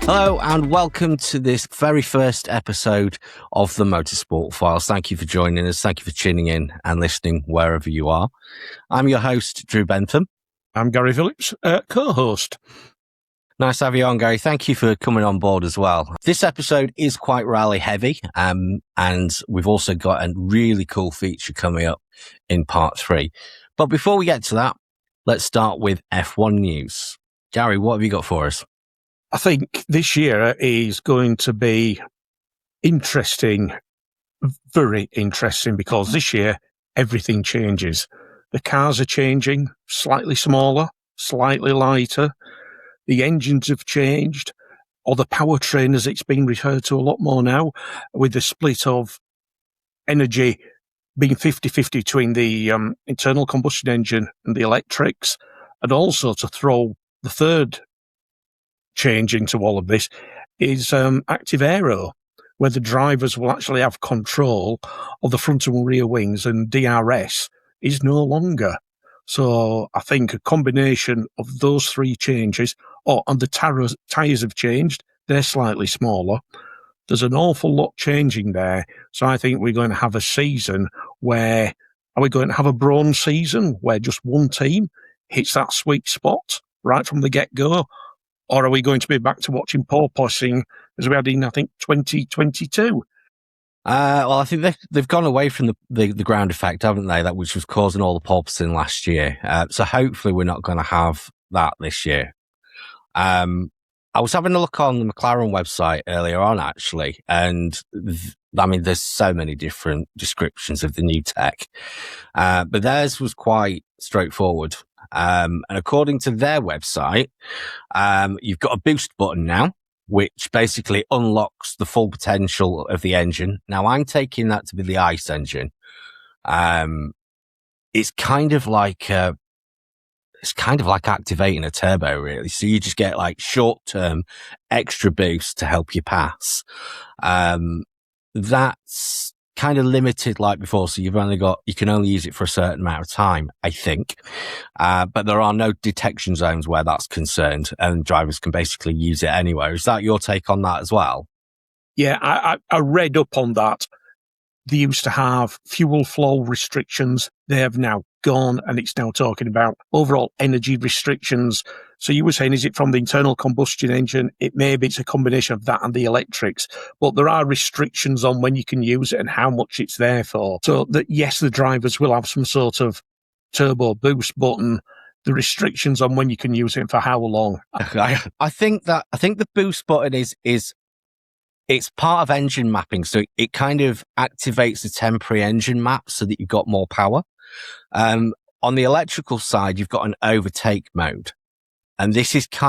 Hello and welcome to this very first episode of the Motorsport Files. Thank you for joining us. Thank you for tuning in and listening wherever you are. I'm your host, Drew Bentham. I'm Garry Phillips, co-host. Nice to have you on, Garry. Thank you for coming on board as well. This episode is quite rally heavy, and we've also got a really cool feature coming up in part 3. But before we get to that, let's start with F1 news. Garry, what have you got for us? I think this year is going to be interesting, very interesting, because this year everything changes. The cars are changing, slightly smaller, slightly lighter. The engines have changed, or the powertrain, as it's been referred to a lot more now, with the split of energy being 50-50 between the internal combustion engine and the electrics, and also to throw the third change into all of this is active aero, where the drivers will actually have control of the front and rear wings, and DRS is no longer. So I think a combination of those three changes, and the tyres have changed, they're slightly smaller. There's an awful lot changing there. So I think we're going to have a season where, are we going to have a bronze season where just one team hits that sweet spot right from the get-go? Or are we going to be back to watching porpoising as we had in, I think, 2022? Well, I think they've gone away from the ground effect, haven't they? That which was causing all the porpoising last year. So hopefully we're not going to have that this year. I was having a look on the McLaren website earlier on, actually, and there's so many different descriptions of the new tech, but theirs was quite straightforward. And according to their website, you've got a boost button now, which basically unlocks the full potential of the engine. Now, I'm taking that to be the ICE engine. It's kind of like activating a turbo, really. So you just get like short-term extra boost to help you pass. That's kind of limited like before. So you can only use it for a certain amount of time, I think. But there are no detection zones where that's concerned, and drivers can basically use it anywhere. Is that your take on that as well? Yeah, I read up on that. They used to have fuel flow restrictions. They have now gone, and it's now talking about overall energy restrictions. So you were saying, is it from the internal combustion engine? It's a combination of that and the electrics, but there are restrictions on when you can use it and how much it's there for. So that, yes, the drivers will have some sort of turbo boost button. The restrictions on when you can use it and for how long. I think the boost button is it's part of engine mapping. So it kind of activates the temporary engine map so that you've got more power. On the electrical side, you've got an overtake mode. And this is it's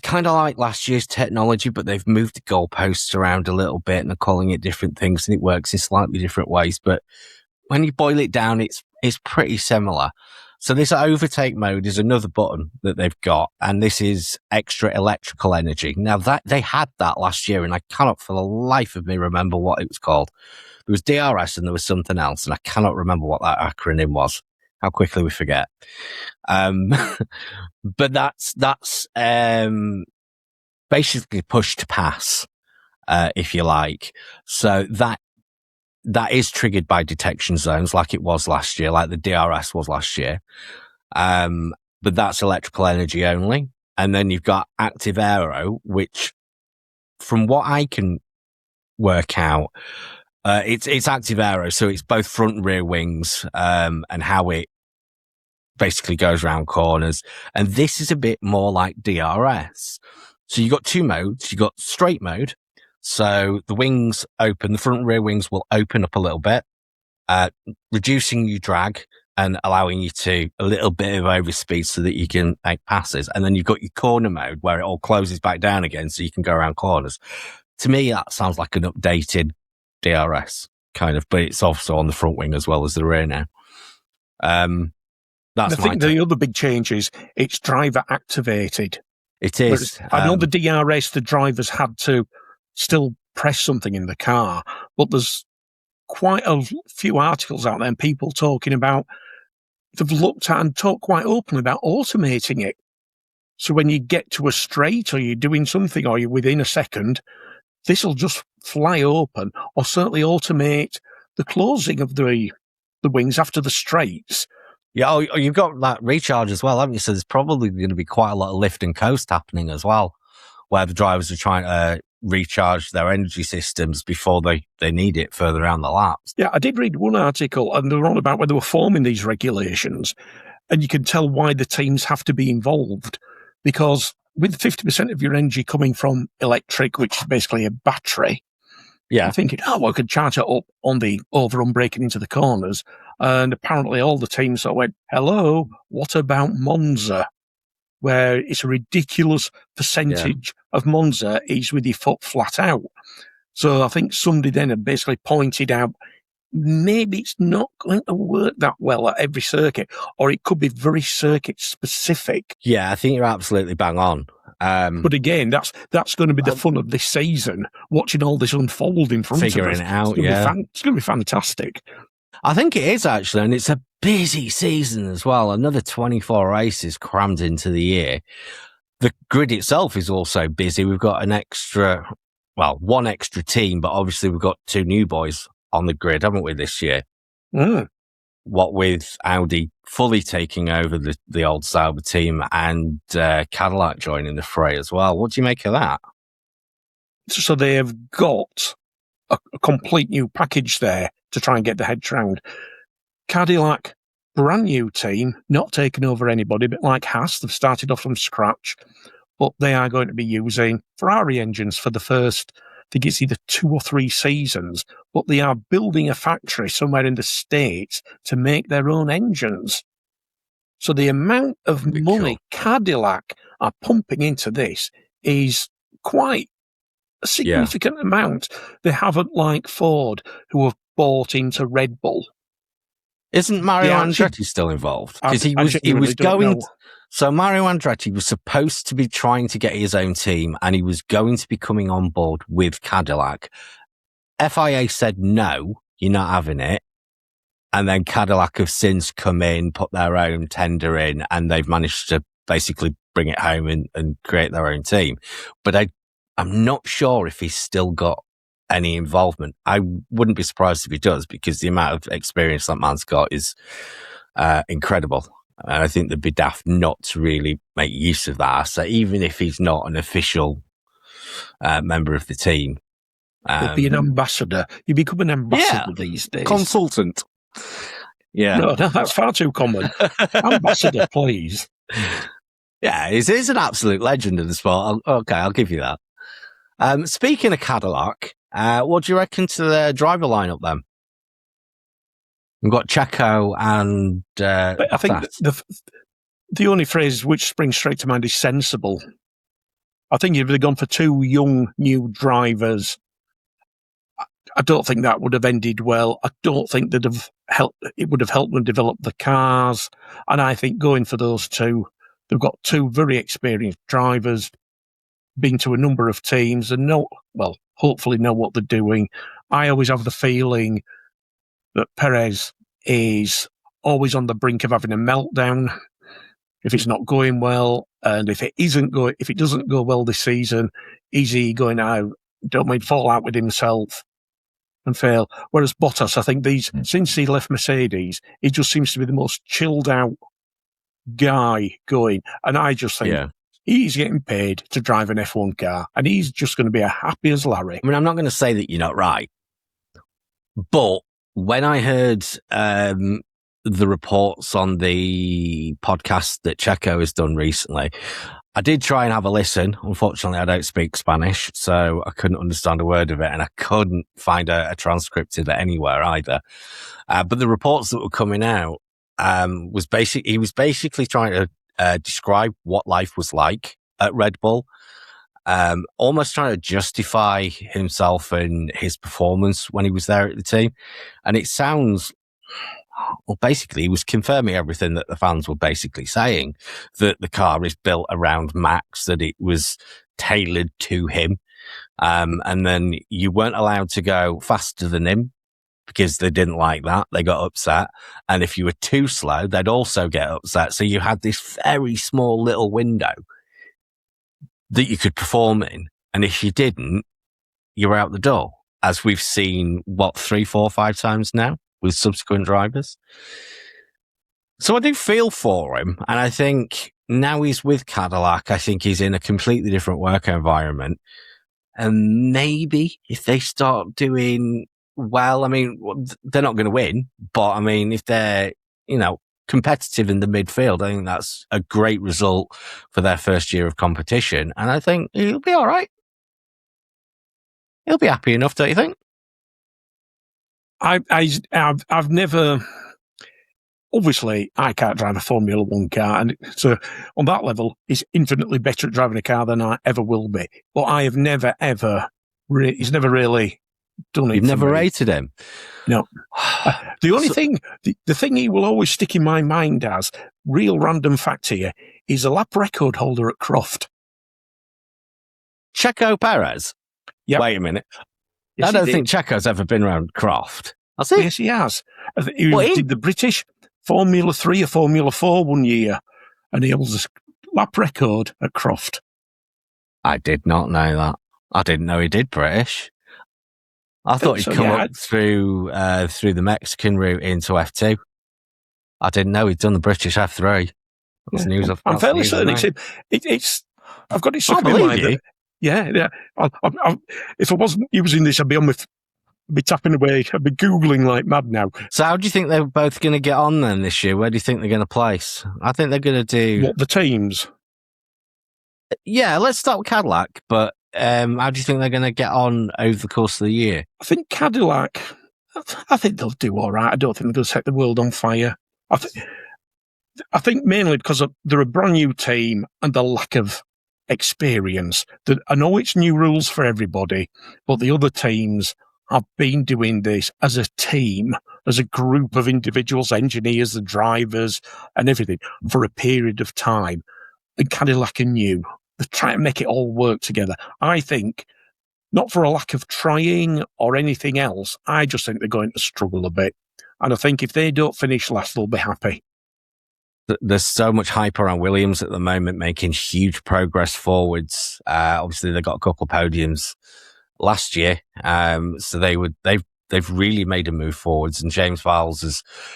kind of like last year's technology, but they've moved the goalposts around a little bit and are calling it different things, and it works in slightly different ways. But when you boil it down, it's pretty similar. So this overtake mode is another button that they've got, and this is extra electrical energy. Now that they had that last year, and I cannot for the life of me remember what it was called. There was DRS and there was something else, and I cannot remember what that acronym was. How quickly we forget. But that's basically push to pass, if you like. So that is triggered by detection zones like it was last year, like the DRS was last year. But that's electrical energy only. And then you've got active aero, which from what I can work out, it's active aero. So it's both front and rear wings, and how it basically goes around corners. And this is a bit more like DRS. So you've got two modes. You've got straight mode. So the wings open, the front and rear wings will open up a little bit, reducing your drag and allowing you to a little bit of overspeed so that you can make passes. And then you've got your corner mode where it all closes back down again so you can go around corners. To me, that sounds like an updated DRS kind of, but it's also on the front wing as well as the rear now. I think the other big change is it's driver activated. It is. I know the DRS, the drivers had to still press something in the car, but there's quite a few articles out there and people talking about, they've looked at and talked quite openly about automating it. So when you get to a straight or you're doing something or you're within a second, this will just fly open or certainly automate the closing of the wings after the straights. Yeah, oh, you've got that recharge as well, haven't you? So there's probably going to be quite a lot of lift and coast happening as well, where the drivers are trying to recharge their energy systems before they need it further down the laps. Yeah, I did read one article, and they were on about where they were forming these regulations, and you can tell why the teams have to be involved, because with 50% of your energy coming from electric, which is basically a battery, yeah, you're thinking, well, I could charge it up on the over-run braking into the corners, and apparently all the teams sort of went, hello, what about Monza? Where it's a ridiculous percentage of Monza is with your foot flat out. So I think somebody then had basically pointed out, maybe it's not going to work that well at every circuit, or it could be very circuit specific. Yeah, I think you're absolutely bang on. But again, that's going to be the fun of this season, watching all this unfold in front of us. Figuring it out, It's going to be fantastic. I think it is actually, and it's a busy season as well. Another 24 races crammed into the year. The grid itself is also busy. We've got one extra team, but obviously we've got two new boys on the grid, haven't we, this year? Mm. What with Audi fully taking over the old Sauber team and Cadillac joining the fray as well. What do you make of that? So they have got a complete new package there to try and get the head round. Cadillac, brand new team, not taking over anybody, but like Haas, they've started off from scratch, but they are going to be using Ferrari engines for the first, I think it's either 2 or 3 seasons, but they are building a factory somewhere in the States to make their own engines. So the amount of money Cadillac are pumping into this is quite a significant amount. They haven't, like Ford, who have bought into Red Bull. Isn't Mario Andretti still involved? Because he was going. So Mario Andretti was supposed to be trying to get his own team, and he was going to be coming on board with Cadillac. FIA said no, you're not having it. And then Cadillac have since come in, put their own tender in, and they've managed to basically bring it home and create their own team. But I'm not sure if he's still got any involvement. I wouldn't be surprised if he does, because the amount of experience that man's got is incredible. And I think they'd be daft not to really make use of that. So even if he's not an official member of the team, he'd be an ambassador. You become an ambassador these days. Consultant. Yeah. No, that's far too common. Ambassador, please. Yeah, he's an absolute legend in the sport. Okay, I'll give you that. Speaking of Cadillac, what do you reckon to the driver lineup then? We've got Checo and I think the only phrase which springs straight to mind is sensible. I think if they'd gone for 2 young new drivers, I don't think that would have ended well. I don't think it would have helped them develop the cars. And I think going for those 2, they've got 2 very experienced drivers, been to a number of teams and hopefully know what they're doing. I always have the feeling that Perez is always on the brink of having a meltdown if it's not going well, and if it doesn't go well this season, is he going to fall out with himself and fail? Whereas Bottas, I think since he left Mercedes, he just seems to be the most chilled out guy going, and I just think he's getting paid to drive an F1 car, and he's just going to be as happy as Larry. I mean, I'm not going to say that you're not right, but when I heard the reports on the podcast that Checo has done recently, I did try and have a listen. Unfortunately, I don't speak Spanish, so I couldn't understand a word of it, and I couldn't find a transcript of it anywhere either. But the reports that were coming out he was basically trying to describe what life was like at Red Bull, almost trying to justify himself and his performance when he was there at the team. And it sounds, basically he was confirming everything that the fans were basically saying, that the car is built around Max, that it was tailored to him. And then you weren't allowed to go faster than him because they didn't like that. They got upset. And if you were too slow, they'd also get upset. So you had this very small little window that you could perform in. And if you didn't, you were out the door, as we've seen, 3, 4, 5 times now with subsequent drivers. So I do feel for him. And I think now he's with Cadillac, I think he's in a completely different work environment. And maybe if they start doing well, I mean, they're not going to win, but I mean, if they're, competitive in the midfield, I think that's a great result for their first year of competition. And I think he'll be all right. He'll be happy enough, don't you think? I've never. Obviously, I can't drive a Formula One car, and so on that level, he's infinitely better at driving a car than I ever will be. But I have never, ever, he's never really done it. You've never rated him? No. The only thing, the thing he will always stick in my mind as, real random fact here, is a lap record holder at Croft. Checo Perez? Yep. Wait a minute. Yes, I don't think Checo's ever been around Croft. Has he? Yes, he has. He did the British Formula 3 or Formula 4 one year, and he holds a lap record at Croft. I did not know that. I didn't know he did British. I thought he'd come up through the Mexican route into F2. I didn't know he'd done the British F3. That's news. I'm fairly certain it's. I've got it stuck in my mind. Yeah. If I wasn't using this, I'd be tapping away. I'd be Googling like mad now. So how do you think they're both going to get on then this year? Where do you think they're going to place? I think they're going to do... What, the teams? Yeah, let's start with Cadillac, but how do you think they're going to get on over the course of the year? I think Cadillac, I think they'll do all right. I don't think they're going to set the world on fire. I think mainly because they're a brand new team and the lack of experience. I know it's new rules for everybody, but the other teams have been doing this as a team, as a group of individuals, engineers, the drivers, and everything for a period of time. And Cadillac are new. They're trying to make it all work together. I think, not for a lack of trying or anything else, I just think they're going to struggle a bit. And I think if they don't finish last, they'll be happy. There's so much hype around Williams at the moment, making huge progress forwards. Obviously, they got a couple of podiums last year, so they've really made a move forwards. And James Vowles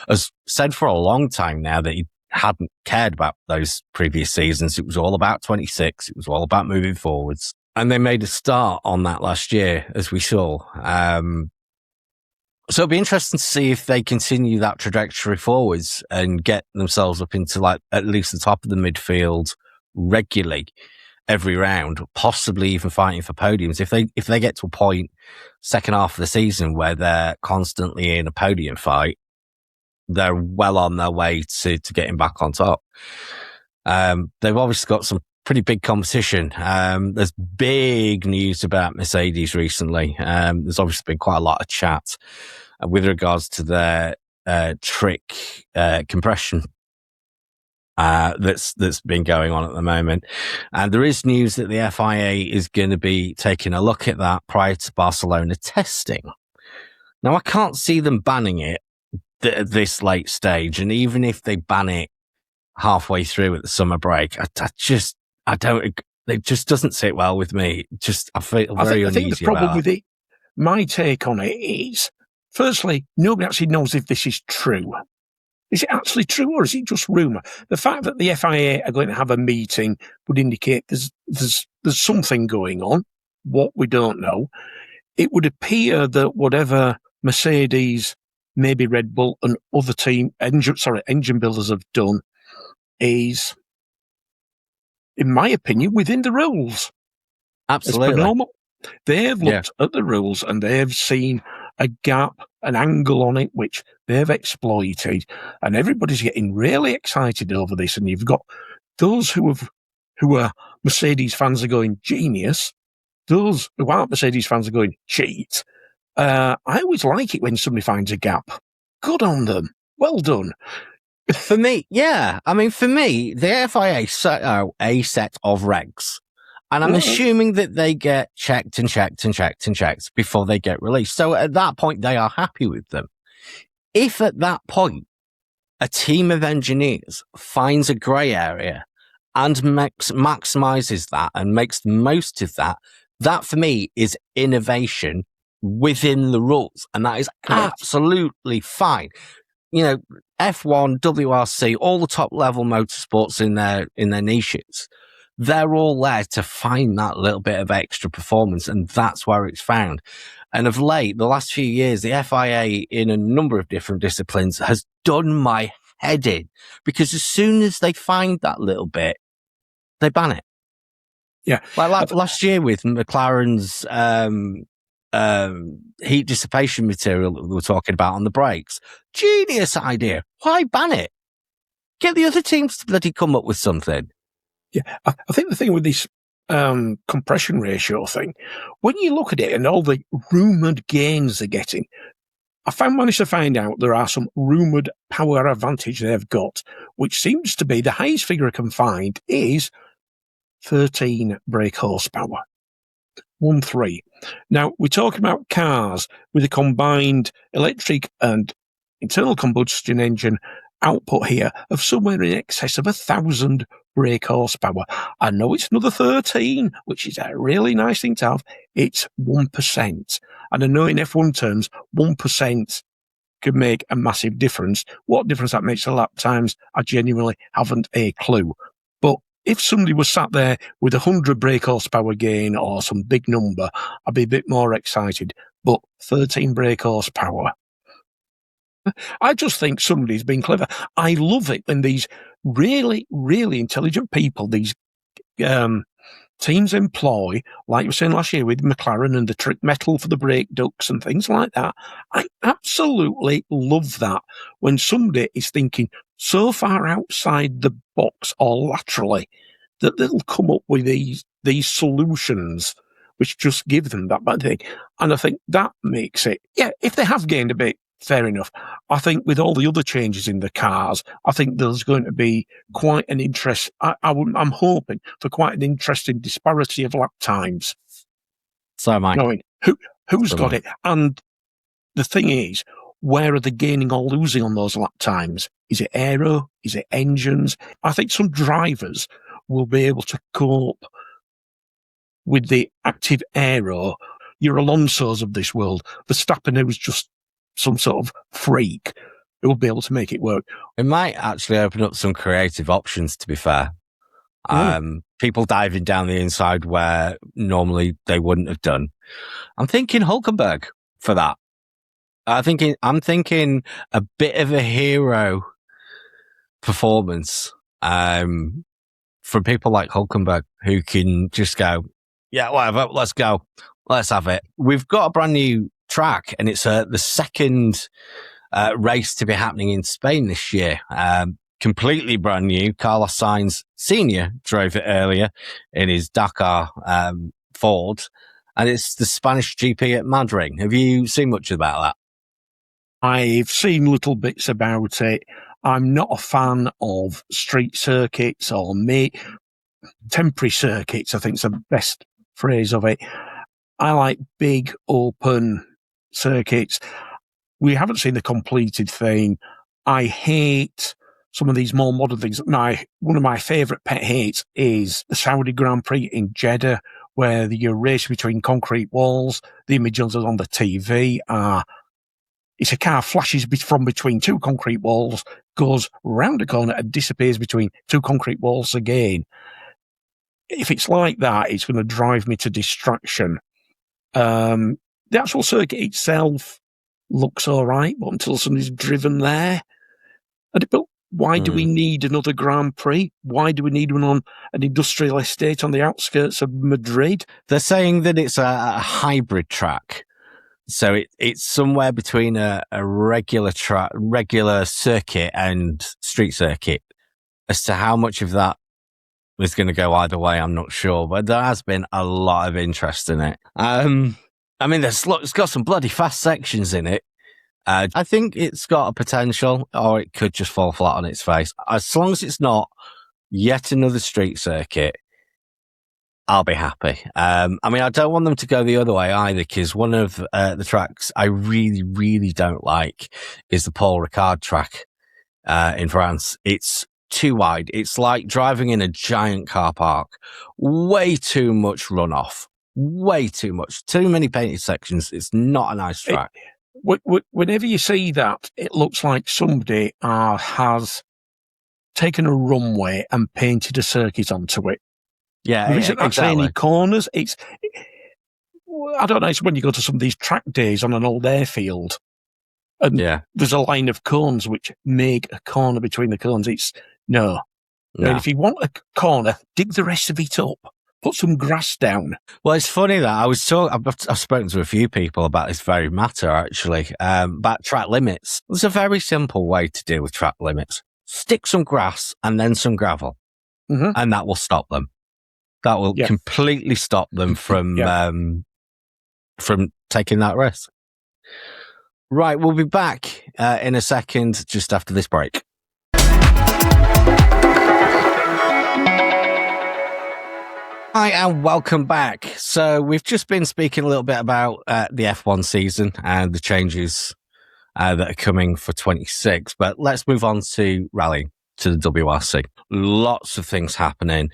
has said for a long time now that he hadn't cared about those previous seasons. It was all about 26. It was all about moving forwards, and they made a start on that last year, as we saw. So it'll be interesting to see if they continue that trajectory forwards and get themselves up into at least the top of the midfield regularly every round, possibly even fighting for podiums. If they get to a point second half of the season where they're constantly in a podium fight, they're well on their way to getting back on top. They've obviously got some pretty big competition. There's big news about Mercedes recently. There's obviously been quite a lot of chat with regards to their trick compression that's been going on at the moment. And there is news that the FIA is going to be taking a look at that prior to Barcelona testing. Now, I can't see them banning it at this late stage. And even if they ban it halfway through at the summer break, it just doesn't sit well with me. I feel very uneasy. I think the problem with it, my take on it is, firstly, nobody actually knows if this is true. Is it actually true or is it just rumour? The fact that the FIA are going to have a meeting would indicate there's something going on, what we don't know. It would appear that whatever Mercedes, maybe Red Bull and other engine builders have done is, in my opinion, within the rules. Absolutely. They've looked at the rules and they've seen a gap, an angle on it, which they've exploited. And everybody's getting really excited over this. And you've got those who are Mercedes fans are going genius. Those who aren't Mercedes fans are going cheat. I always like it when somebody finds a gap. Good on them. Well done. For me, yeah. I mean, for me, the FIA set out a set of regs. And I'm assuming that they get checked and checked and checked and checked before they get released. So at that point, they are happy with them. If at that point, a team of engineers finds a grey area and maximizes that and makes the most of that, that for me is innovation within the rules. And that is absolutely fine. You know, F1, WRC, all the top level motorsports in their niches, they're all there to find that little bit of extra performance, and that's where it's found. And of late, the last few years, the FIA in a number of different disciplines has done my head in, because as soon as they find that little bit, they ban it. Yeah. Like last year with McLaren's heat dissipation material that we were talking about on the brakes. Genius idea. Why ban it? Get the other teams to bloody come up with something. Yeah, I think the thing with this compression ratio thing, when you look at it and all the rumoured gains they're getting, managed to find out there are some rumoured power advantage they've got, which seems to be the highest figure I can find is 13 brake horsepower. 13. Now, we're talking about cars with a combined electric and internal combustion engine output here of somewhere in excess of 1,000 brake horsepower. I know it's another 13, which is a really nice thing to have. It's 1%. And I know in F1 terms, 1% can make a massive difference. What difference that makes to lap times, I genuinely haven't a clue. But if somebody was sat there with 100 brake horsepower gain or some big number, I'd be a bit more excited. But 13 brake horsepower, I just think somebody's been clever. I love it when these really, really intelligent people, these teams employ, like you were saying last year with McLaren and the trick metal for the brake ducts and things like that. I absolutely love that when somebody is thinking so far outside the box or laterally that they'll come up with these solutions which just give them that bad thing. And I think that makes it, yeah, if they have gained a bit, fair enough. I think with all the other changes in the cars, I think there's going to be quite an interest. I'm hoping for quite an interesting disparity of lap times. So am I. Knowing who's got it. And the thing is, where are they gaining or losing on those lap times? Is it aero? Is it engines? I think some drivers will be able to cope with the active aero. Your Alonso's of this world. Verstappen, who's just some sort of freak, who will be able to make it work. It might actually open up some creative options, to be fair. People diving down the inside where normally they wouldn't have done. I'm thinking Hülkenberg for that. I'm thinking a bit of a hero performance from people like Hülkenberg, who can just go, yeah, whatever, let's go. Let's have it. We've got a brand new track, and it's the second race to be happening in Spain this year. Completely brand new. Carlos Sainz Sr. drove it earlier in his Dakar Ford, and it's the Spanish GP at Madrid. Have you seen much about that? I've seen little bits about it. I'm not a fan of street circuits or temporary circuits, I think is the best phrase of it. I like big, open circuits. We haven't seen the completed thing. I hate some of these more modern things. One of my favourite pet hates is the Saudi Grand Prix in Jeddah, where you're racing between concrete walls. The images on the TV are, it's a car flashes from between two concrete walls, goes round a corner and disappears between two concrete walls again. If it's like that, it's going to drive me to distraction. The actual circuit itself looks all right, but until somebody's driven there. But why do we need another Grand Prix? Why do we need one on an industrial estate on the outskirts of Madrid? They're saying that it's a hybrid track. So it's somewhere between a regular circuit and street circuit. As to how much of that is going to go either way, I'm not sure, but there has been a lot of interest in it. I mean, it's got some bloody fast sections in it. I think it's got a potential, or it could just fall flat on its face. As long as it's not yet another street circuit, I'll be happy. I mean, I don't want them to go the other way either, because one of the tracks I really, really don't like is the Paul Ricard track in France. It's too wide. It's like driving in a giant car park. Way too much runoff. Way too much. Too many painted sections. It's not a nice track. Whenever you see that, it looks like somebody has taken a runway and painted a circuit onto it. Yeah, there isn't exactly. actually any corners. I don't know, it's when you go to some of these track days on an old airfield and there's a line of cones which make a corner between the cones. No. I mean, if you want a corner, dig the rest of it up. Put some grass down. Well, it's funny that I've spoken to a few people about this very matter, actually, about track limits. There's a very simple way to deal with track limits. Stick some grass and then some gravel, and that will stop them. That will completely stop them from taking that risk. Right, we'll be back in a second, just after this break. Hi, and welcome back. So we've just been speaking a little bit about the F1 season and the changes that are coming for 26, but let's move on to rallying, to the WRC. Lots of things happening,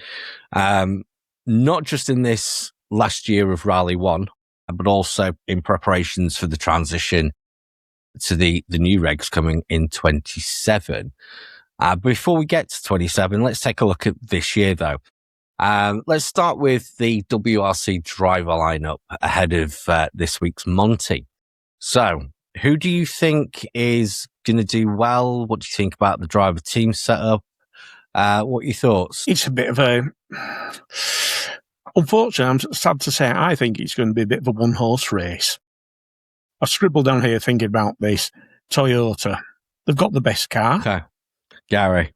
not just in this last year of Rally 1, but also in preparations for the transition to the new regs coming in 27. Before we get to 27, let's take a look at this year, though. Let's start with the WRC driver lineup ahead of this week's Monty. So, who do you think is going to do well? What do you think about the driver team setup? What are your thoughts? It's a bit of a... Unfortunately, I'm sad to say, I think it's going to be a bit of a one-horse race. I've scribbled down here thinking about this. Toyota, they've got the best car. Okay. Garry,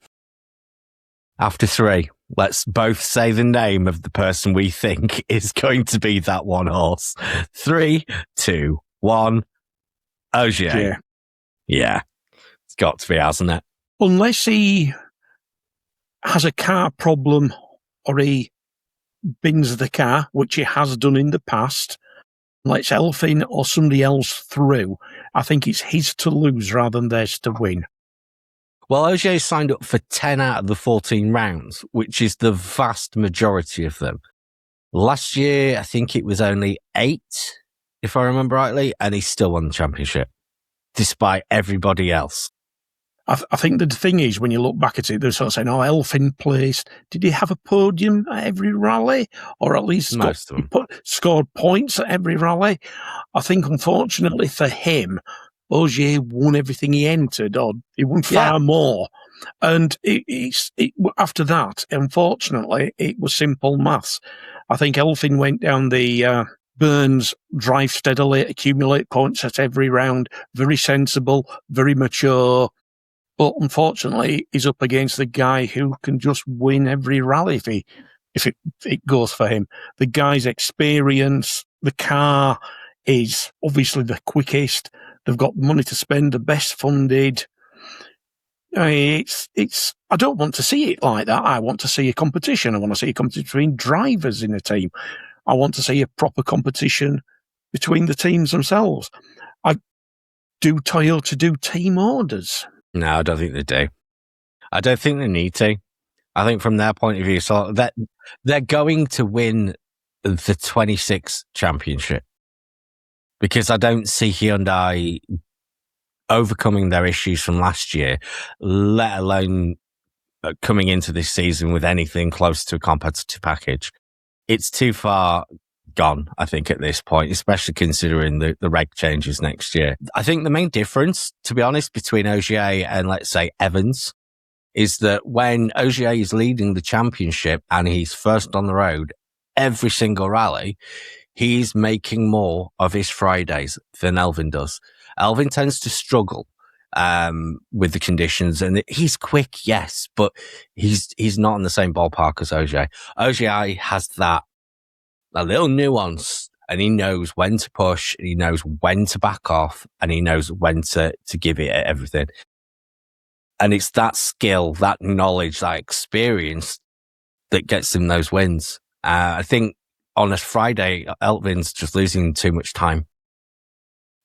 after 3, let's both say the name of the person we think is going to be that one horse. 3, 2, 1. Ogier. Yeah. It's got to be, hasn't it? Unless he has a car problem or he bins the car, which he has done in the past, lets Elfin or somebody else through, I think it's his to lose rather than theirs to win. Well, Ogier signed up for 10 out of the 14 rounds, which is the vast majority of them. Last year, I think it was only 8, if I remember rightly, and he still won the championship, despite everybody else. I think the thing is, when you look back at it, they're sort of saying, Elfin placed. Did he have a podium at every rally? Or at least scored points at every rally? I think, unfortunately for him, Ogier won everything he entered, or he won far more. And after that, unfortunately, it was simple maths. I think Elfin went down the Burns drive steadily, accumulate points at every round, very sensible, very mature. But unfortunately, he's up against the guy who can just win every rally if it goes for him. The guy's experience, the car is obviously the quickest. They've got money to spend, the best funded. I don't want to see it like that. I want to see a competition. I want to see a competition between drivers in a team. I want to see a proper competition between the teams themselves. Do Toyota do team orders? No, I don't think they do. I don't think they need to. I think from their point of view, so that they're going to win the 26 championship, because I don't see Hyundai overcoming their issues from last year, let alone coming into this season with anything close to a competitive package. It's too far gone, I think, at this point, especially considering the reg changes next year. I think the main difference, to be honest, between Ogier and, let's say, Evans, is that when Ogier is leading the championship and he's first on the road every single rally, he's making more of his Fridays than Elfin does. Elfin tends to struggle with the conditions, and he's quick, yes, but he's not in the same ballpark as Ogier. Ogier has a little nuance, and he knows when to push, and he knows when to back off, and he knows when to give it everything. And it's that skill, that knowledge, that experience that gets him those wins. I think on a Friday, Elfin's just losing too much time.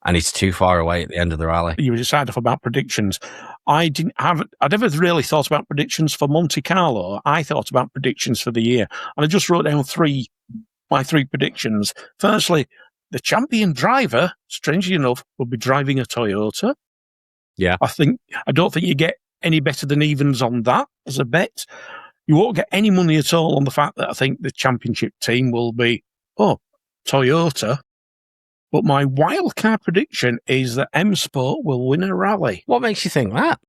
and he's too far away at the end of the rally. You decided off about predictions. I'd never really thought about predictions for Monte Carlo. I thought about predictions for the year. And I just wrote down my three predictions. Firstly, the champion driver, strangely enough, will be driving a Toyota. Yeah. I don't think you get any better than evens on that as a bet. You won't get any money at all on the fact that I think the championship team will be, Toyota. But my wildcard prediction is that M Sport will win a rally. What makes you think that?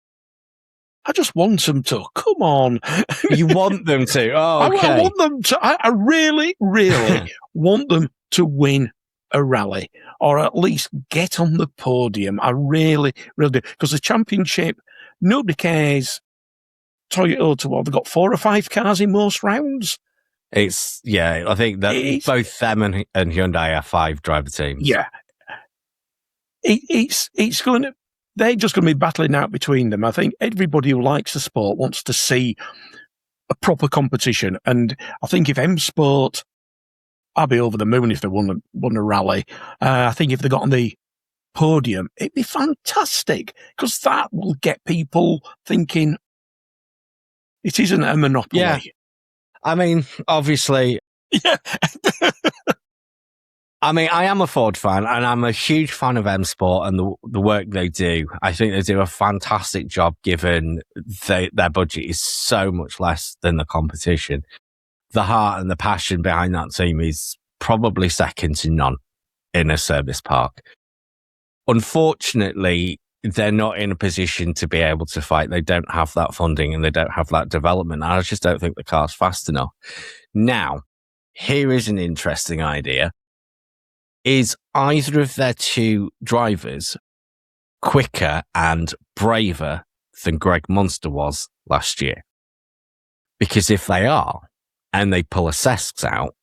I just want them to. Come on. You want them to? Oh, okay. I want them to. I really, really want them to win a rally, or at least get on the podium. I really, really do. Because the championship, nobody cares. Toyota, well, they've got 4 or 5 cars in most rounds. I think that both them and Hyundai are 5 driver teams. Yeah. It's going to, they're just going to be battling out between them. I think everybody who likes the sport wants to see a proper competition. And I think if M Sport, I'll be over the moon if they won a rally. I think if they got on the podium, it'd be fantastic, because that will get people thinking it isn't a monopoly. Yeah. I mean, obviously, Yeah. I am a Ford fan, and I'm a huge fan of M Sport and the work they do. I think they do a fantastic job, given their budget is so much less than the competition. The heart and the passion behind that team is probably second to none in a service park. Unfortunately, they're not in a position to be able to fight. They don't have that funding and they don't have that development. I just don't think the car's fast enough. Now, here is an interesting idea. Is either of their 2 drivers quicker and braver than Greg Munster was last year? Because if they are, and they pull a Sesks out,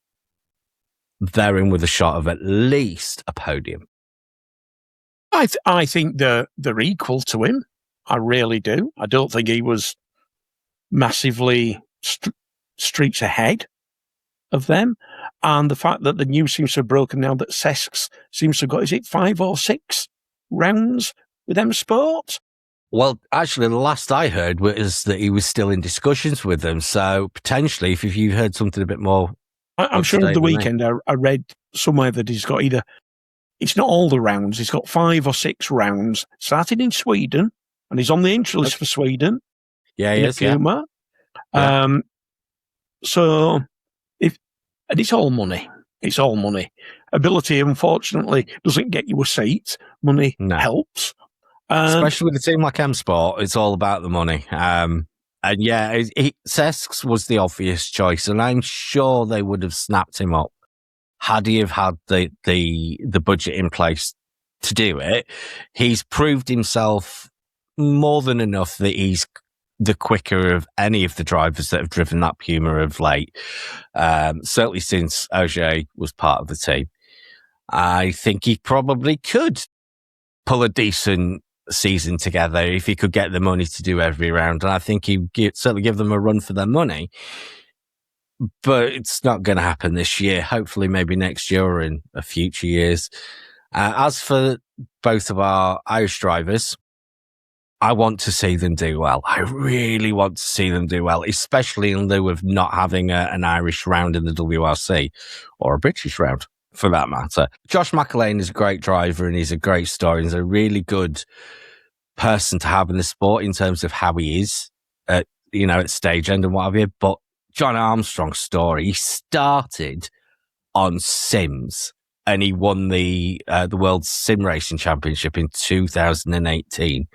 they're in with a shot of at least a podium. I think they're equal to him. I really do. I don't think he was massively streets ahead of them. And the fact that the news seems to have broken now that Sesks seems to have got, is it 5 or 6 rounds with M Sport? Well, actually, the last I heard was that he was still in discussions with them. So potentially, if you heard something a bit more... I'm sure over the weekend I read somewhere that he's got either... It's not all the rounds. He's got 5 or 6 rounds, starting in Sweden, and he's on the entry list for Sweden. Yeah, he is, Puma. Yeah. So, and it's all money. It's all money. Ability, unfortunately, doesn't get you a seat. Money helps. Especially with a team like M Sport, it's all about the money. And yeah, Sesks was the obvious choice, and I'm sure they would have snapped him up had he have had the budget in place to do it. He's proved himself more than enough that he's the quicker of any of the drivers that have driven that Puma of late. Certainly since Ogier was part of the team. I think he probably could pull a decent season together if he could get the money to do every round. And I think he'd certainly give them a run for their money. But it's not going to happen this year. Hopefully, maybe next year or in future years. As for both of our Irish drivers, I want to see them do well. I really want to see them do well, especially in lieu of not having an Irish round in the WRC, or a British round, for that matter. Josh McElwain is a great driver, and he's a great story. He's a really good person to have in the sport in terms of how he is at stage end and what have you. But John Armstrong's story, he started on sims and he won the World Sim Racing Championship in 2018.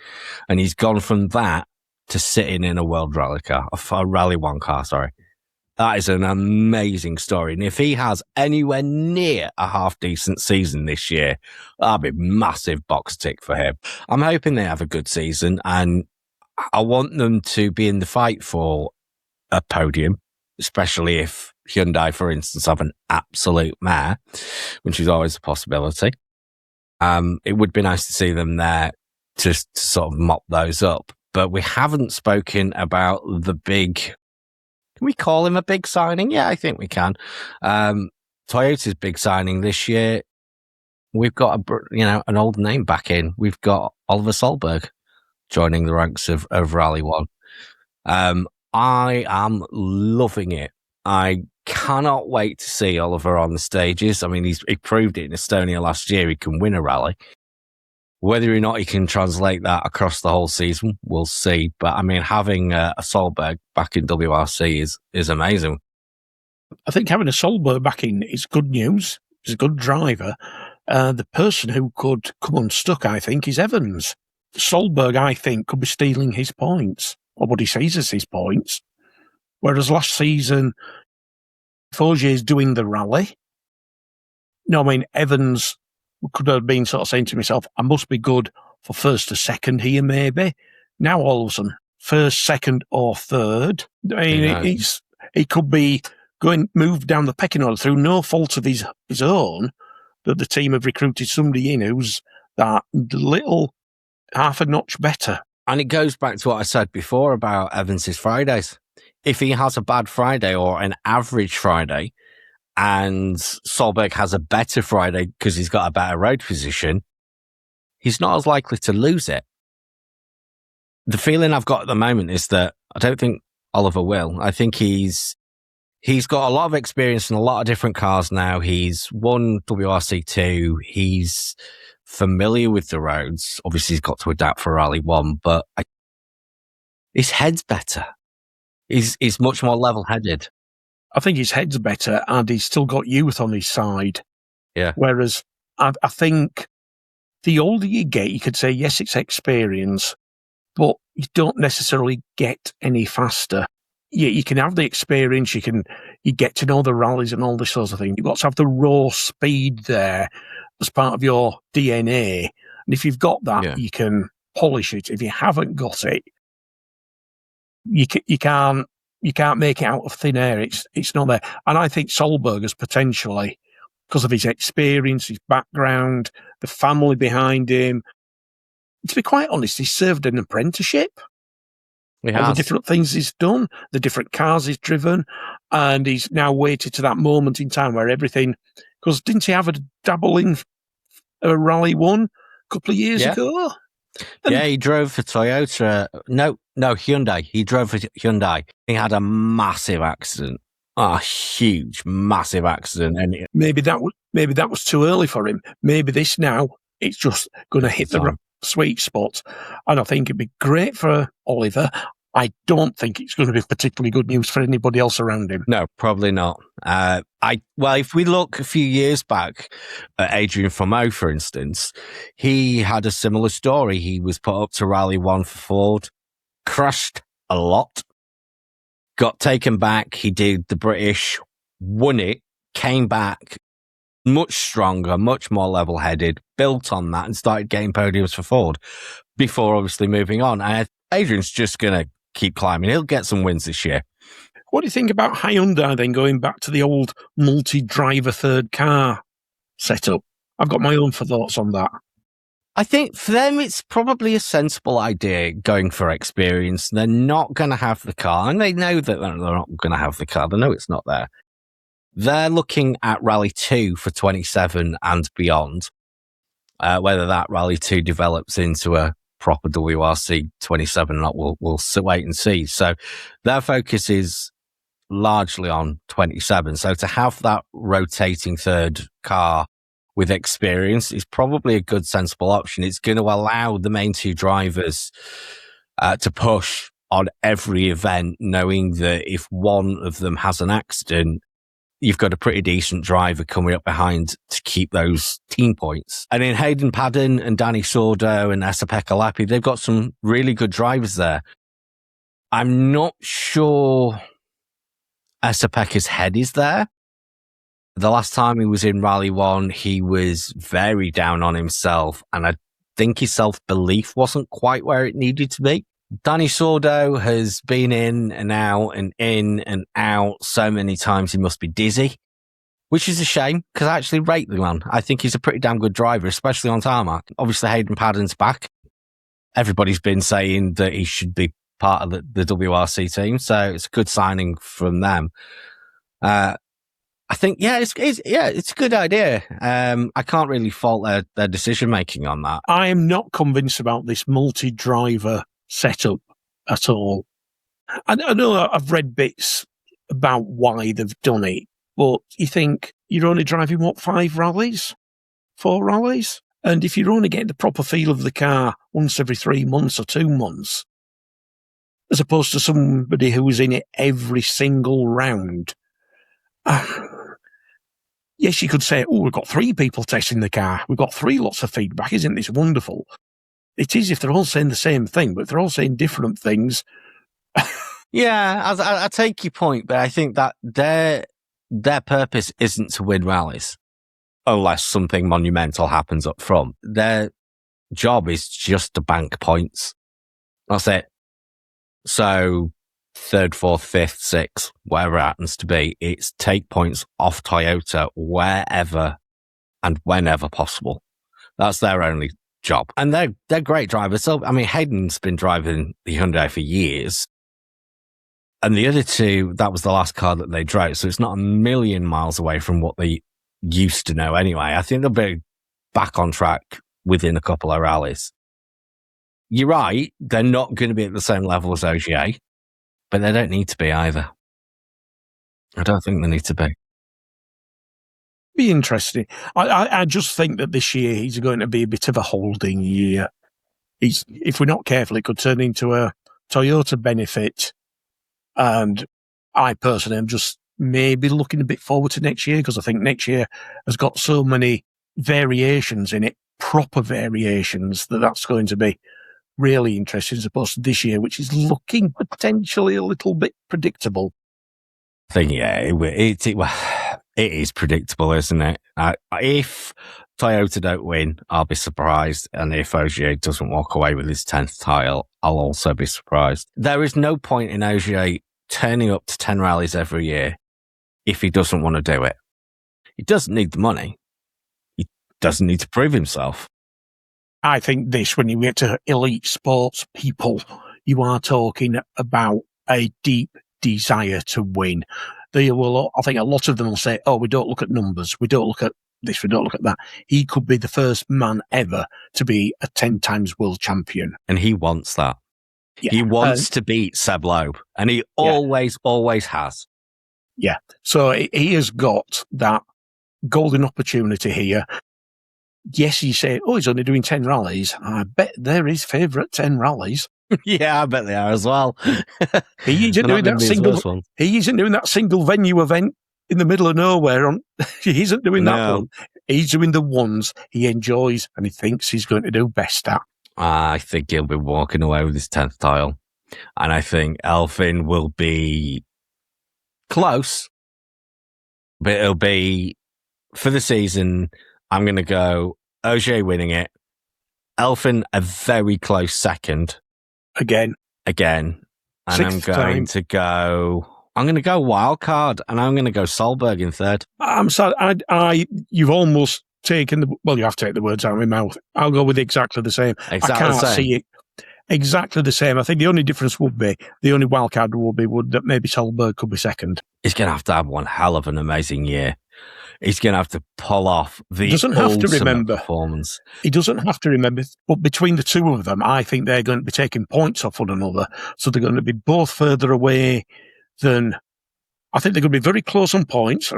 And he's gone from that to sitting in a World Rally car, a Rally 1 car, sorry. That is an amazing story. And if he has anywhere near a half-decent season this year, that'll be a massive box tick for him. I'm hoping they have a good season, and I want them to be in the fight for a podium, especially if Hyundai, for instance, have an absolute mare, which is always a possibility. It would be nice to see them there to sort of mop those up. But we haven't spoken about the big... Can we call him a big signing? Yeah, I think we can. Toyota's big signing this year, we've got an old name back in. We've got Oliver Solberg joining the ranks of Rally 1. I am loving it. I cannot wait to see Oliver on the stages. I mean, he proved it in Estonia last year. He can win a rally. Whether or not he can translate that across the whole season, we'll see. But I mean, having a Solberg back in WRC is amazing. I think having a Solberg back in is good news. He's a good driver. The person who could come unstuck, I think, is Evans. Solberg, I think, could be stealing his points, or what he sees as his points. Whereas last season, Fogier's doing the rally. No, I mean, Evans could have been sort of saying to himself, I must be good for first or second here, maybe. Now, all of a sudden, first, second, or third. I mean, he could be moved down the pecking order through no fault of his own, that the team have recruited somebody in who's that little half a notch better. And it goes back to what I said before about Evans's Fridays. If he has a bad Friday or an average Friday, and Solberg has a better Friday because he's got a better road position, he's not as likely to lose it. The feeling I've got at the moment is that I don't think Oliver will. I think he's got a lot of experience in a lot of different cars now. He's won WRC2. He's familiar with the roads. Obviously, he's got to adapt for Rally 1, but his head's better. He's much more level-headed. I think his head's better, and he's still got youth on his side. Yeah. Whereas I think the older you get, you could say, yes, it's experience, but you don't necessarily get any faster. Yeah, you can have the experience, you get to know the rallies and all this sort of thing. You've got to have the raw speed there as part of your DNA. And if you've got that, you can polish it. If you haven't got it, you can't make it out of thin air. It's not there. And I think Solberg has potentially, because of his experience, his background, the family behind him, to be quite honest, he's served an apprenticeship. All the different things he's done, the different cars he's driven, and he's now waited to that moment in time where everything, because didn't he have a dabble in a Rally 1 a couple of years ago? Yeah, he drove for Toyota. No, Hyundai. He drove for Hyundai. He had a massive accident. A huge, massive accident. And maybe that was too early for him. Maybe this now, it's just going to hit the sweet spot. And I think it'd be great for Oliver. I don't think it's going to be particularly good news for anybody else around him. No, probably not. If we look a few years back at Adrian Fomeau, for instance, he had a similar story. He was put up to Rally 1 for Ford, crashed a lot, got taken back. He did the British, won it, came back much stronger, much more level-headed, built on that and started getting podiums for Ford before obviously moving on. And Adrian's just going to keep climbing. He'll get some wins this year. What do you think about Hyundai then going back to the old multi-driver third car setup? I've got my own thoughts on that. I think for them, it's probably a sensible idea going for experience. They're not going to have the car, and they know that they're not going to have the car. They know it's not there. They're looking at Rally 2 for 27 and beyond. Whether that Rally 2 develops into a proper WRC 27 or not, we'll wait and see. So their focus is largely on 27. So to have that rotating third car with experience is probably a good, sensible option. It's going to allow the main two drivers to push on every event, knowing that if one of them has an accident, you've got a pretty decent driver coming up behind to keep those team points. And in Hayden Paddon and Danny Sordo and Esa-Pekka Lappi, they've got some really good drivers there. I'm not sure Esa-Pekka's head is there. The last time he was in Rally 1, he was very down on himself, and I think his self-belief wasn't quite where it needed to be. Danny Sordo has been in and out so many times he must be dizzy, which is a shame because I actually rate the man. I think he's a pretty damn good driver, especially on tarmac. Obviously, Hayden Paddon's back. Everybody's been saying that he should be part of the WRC team, so it's a good signing from them. I think, it's a good idea. I can't really fault their decision making on that. I am not convinced about this multi-driver setup at all. I know I've read bits about why they've done it, but you think you're only driving, 5 rallies? 4 rallies? And if you're only getting the proper feel of the car once every 3 months or 2 months, as opposed to somebody who was in it every single round, yes, you could say, we've got 3 people testing the car. We've got 3 lots of feedback. Isn't this wonderful? It is if they're all saying the same thing, but if they're all saying different things. Yeah, I take your point, but I think that their purpose isn't to win rallies unless something monumental happens up front. Their job is just to bank points. That's it. So 3rd, 4th, 5th, 6th, whatever it happens to be, it's take points off Toyota wherever and whenever possible. That's their only job. And they're great drivers. So, I mean, Hayden's been driving the Hyundai for years. And the other two, that was the last car that they drove. So it's not a million miles away from what they used to know anyway. I think they'll be back on track within a couple of rallies. You're right. They're not going to be at the same level as OGA, but they don't need to be either. I don't think they need to be. Be interesting. I just think that this year he's going to be a bit of a holding year. If we're not careful, it could turn into a Toyota benefit. And I personally am just maybe looking a bit forward to next year, because I think next year has got so many variations in it, proper variations, that's going to be really interesting as opposed to this year, which is looking potentially a little bit predictable. I think, it is predictable, isn't it? If Toyota don't win, I'll be surprised. And if OGA doesn't walk away with his 10th title, I'll also be surprised. There is no point in OGA turning up to 10 rallies every year if he doesn't want to do it. He doesn't need the money. He doesn't need to prove himself. I think when you get to elite sports people, you are talking about a deep desire to win. I think a lot of them will say, we don't look at numbers. We don't look at this. We don't look at that. He could be the first man ever to be a 10 times world champion. And he wants that. Yeah. He wants to beat Seb Loeb. And he always has. Yeah. So he has got that golden opportunity here. Yes, you say, he's only doing 10 rallies. I bet they're his favourite 10 rallies. Yeah, I bet they are as well. He isn't doing that single. He isn't doing that single venue event in the middle of nowhere. He isn't doing that one. He's doing the ones he enjoys and he thinks he's going to do best at. I think he'll be walking away with his 10th title, and I think Elfyn will be close, but it'll be for the season. I'm going to go OGA winning it. Elfyn a very close second. Again. And I'm going to go wild card, and I'm going to go Solberg in 3rd. I'm sorry. You've almost taken you have to take the words out of my mouth. I'll go with exactly the same. I can't see it. Exactly the same. I think the only difference would be, the only wild card would be that maybe Solberg could be 2nd. He's going to have one hell of an amazing year. He's going to have to pull off the performance. He doesn't have to remember. But between the two of them, I think they're going to be taking points off one another. So they're going to be both further away than... I think they're going to be very close on points,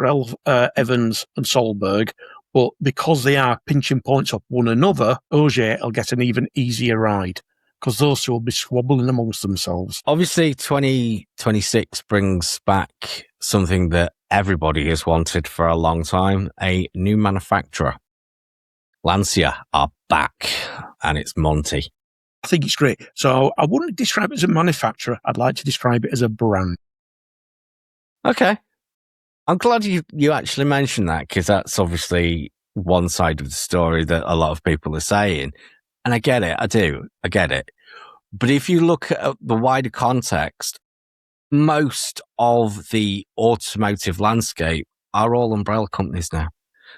Evans and Solberg. But because they are pinching points off one another, Ogier will get an even easier ride, because those two will be squabbling amongst themselves. Obviously, 2026 brings back something that everybody has wanted for a long time, a new manufacturer. Lancia are back, and it's Monty. I think it's great. So I wouldn't describe it as a manufacturer. I'd like to describe it as a brand. Okay. I'm glad you actually mentioned that, because that's obviously one side of the story that a lot of people are saying. And I get it. I do. I get it. But if you look at the wider context, most of the automotive landscape are all umbrella companies now.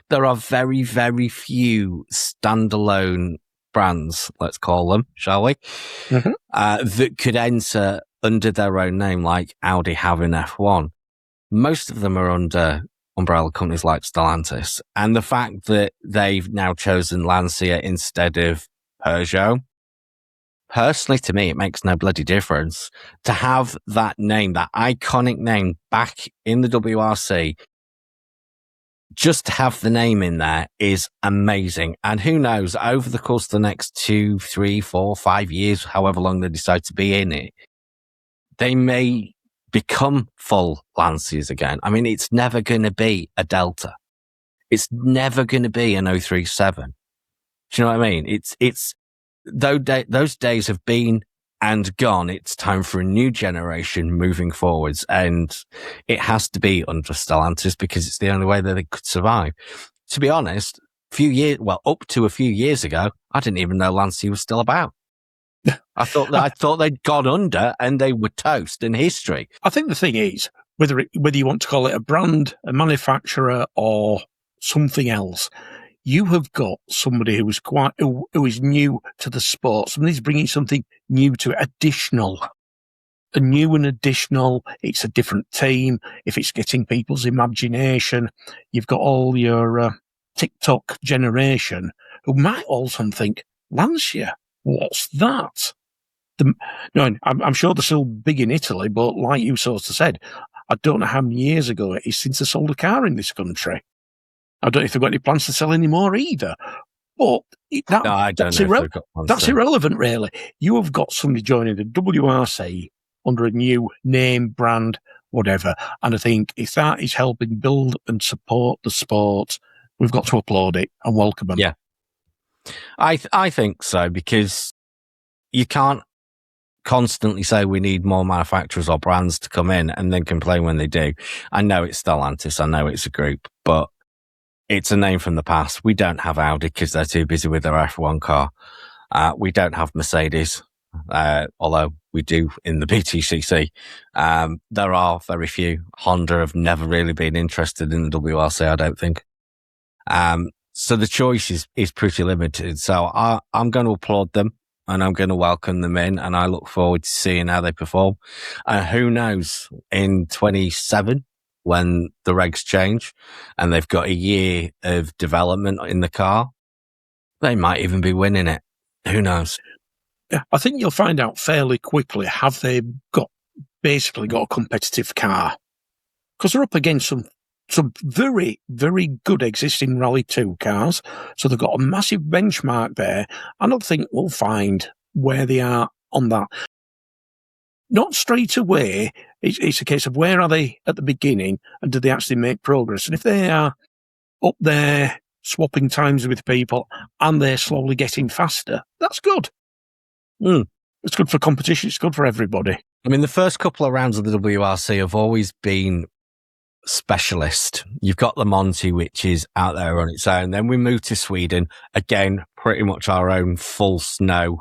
There are very, very few standalone brands, let's call them, shall we, that could enter under their own name, like Audi have in F1. Most of them are under umbrella companies like Stellantis. And the fact that they've now chosen Lancia instead of Peugeot, personally, to me, it makes no bloody difference. To have that name, that iconic name back in the WRC, just to have the name in there is amazing. And who knows, over the course of the next 2, 3, 4, 5 years, however long they decide to be in it, they may become full Lancias again. I mean, it's never going to be a Delta. It's never going to be an 037. Do you know what I mean? It's those days have been and gone. It's time for a new generation moving forwards, and it has to be under Stellantis because it's the only way that they could survive. To be honest, up to a few years ago, I didn't even know Lancia was still about. I thought they'd gone under and they were toast in history. I think the thing is, whether you want to call it a brand, a manufacturer, or something else, you have got somebody who is new to the sport. Somebody's bringing something new to it, additional. A new and additional. It's a different team. If it's getting people's imagination, you've got all your TikTok generation who might also think, Lancia, what's that? I'm sure they're still big in Italy, but like you sort of said, I don't know how many years ago it is since they sold a car in this country. I don't know if they've got any plans to sell any more either. But that's irrelevant, really. You have got somebody joining the WRC under a new name, brand, whatever. And I think if that is helping build and support the sport, we've got to applaud it and welcome them. Yeah. I think so, because you can't constantly say we need more manufacturers or brands to come in and then complain when they do. I know it's Stellantis, I know it's a group, but it's a name from the past. We don't have Audi because they're too busy with their F1 car. We don't have Mercedes, although we do in the BTCC. There are very few. Honda have never really been interested in the WRC, I don't think. So the choice is pretty limited. So I'm going to applaud them and I'm going to welcome them in, and I look forward to seeing how they perform. Who knows, in 27, when the regs change and they've got a year of development in the car, they might even be winning it. Who knows? Yeah, I think you'll find out fairly quickly, have they basically got a competitive car? Because they're up against some very, very good existing Rally 2 cars. So they've got a massive benchmark there. I don't think we'll find where they are on that. Not straight away. It's a case of where are they at the beginning and do they actually make progress? And if they are up there swapping times with people and they're slowly getting faster, that's good. It's good for competition. It's good for everybody. I mean, the first couple of rounds of the WRC have always been specialist. You've got the Monty, which is out there on its own. Then we move to Sweden. Again, pretty much our only full snow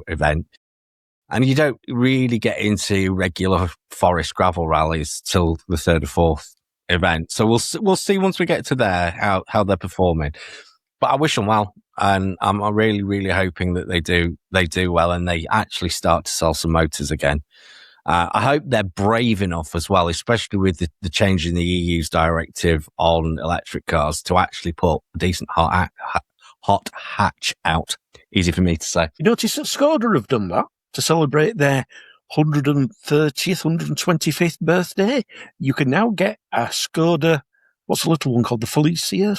event. And you don't really get into regular forest gravel rallies till the third or fourth event. So we'll see once we get to there how they're performing. But I wish them well, and I'm really, really hoping that they do well and they actually start to sell some motors again. I hope they're brave enough as well, especially with the change in the EU's directive on electric cars, to actually put a decent hot hatch out. Easy for me to say. You notice that Skoda have done that to celebrate their 130th, 125th birthday. You can now get a Skoda, what's the little one called? The Felicia?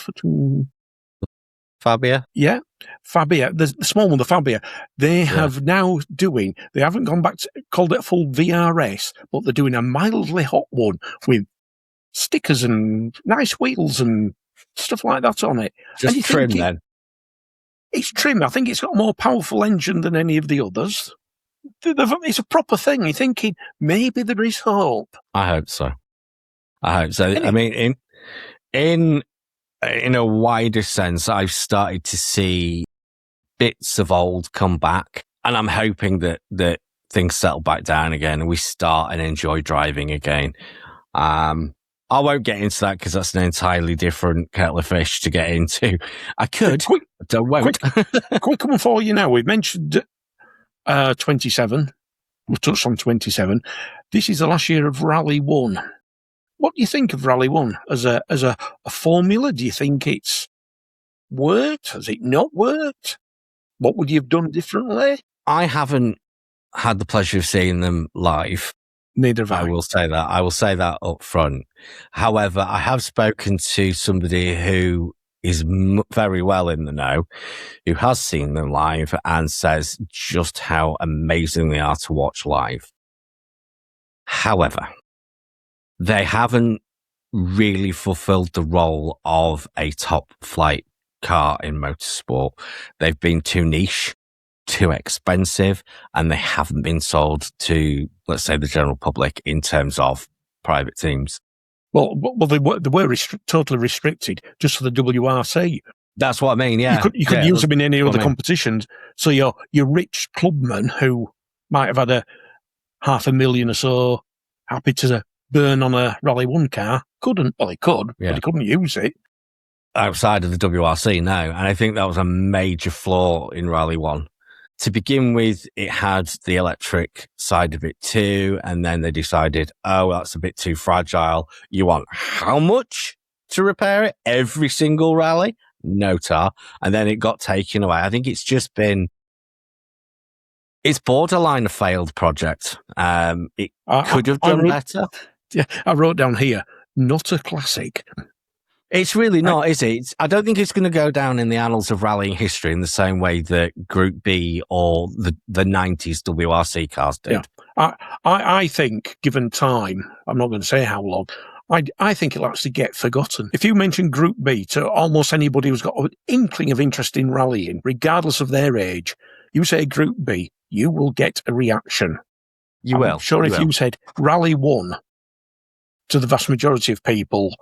Fabia? Yeah, Fabia. The small one, the Fabia. They have now they haven't gone back to, called it a full VRS, but they're doing a mildly hot one with stickers and nice wheels and stuff like that on it. Just trim then. It's trim. I think it's got a more powerful engine than any of the others. It's a proper thing. You're thinking maybe there is hope. I hope so. I mean, in a wider sense, I've started to see bits of old come back, and I'm hoping that things settle back down again and we start and enjoy driving again. I won't get into that because that's an entirely different kettle of fish to get into. I could, but I won't. Quick one for you now. We've mentioned 27. We've touched on 27. This is the last year of Rally 1. What do you think of Rally 1 as a formula? Do you think it's worked? Has it not worked? What would you have done differently? I haven't had the pleasure of seeing them live. Neither have I. I will say that up front. However, I have spoken to somebody who is very well in the know, who has seen them live and says just how amazing they are to watch live. However, they haven't really fulfilled the role of a top flight car in motorsport. They've been too niche, too expensive, and they haven't been sold to, let's say, the general public in terms of private teams. Well, they were totally restricted just for the WRC. That's what I mean, yeah. You couldn't use them in any other competitions. So your rich clubman who might have had a $500,000 or so, happy to burn on a Rally 1 car, couldn't. Well, he could, but he couldn't use it. Outside of the WRC, no. And I think that was a major flaw in Rally 1. To begin with, it had the electric side of it too, and then they decided, oh, that's a bit too fragile. You want how much to repair it? Every single rally? No tar. And then it got taken away. I think it's borderline a failed project. It could have done better. Yeah, I wrote down here, not a classic. It's really not, is it? I don't think it's going to go down in the annals of rallying history in the same way that Group B or the 90s WRC cars did. Yeah. I think, given time, I'm not going to say how long, I think it'll actually get forgotten. If you mention Group B to almost anybody who's got an inkling of interest in rallying, regardless of their age, you say Group B, you will get a reaction. You will. You said Rally 1 to the vast majority of people,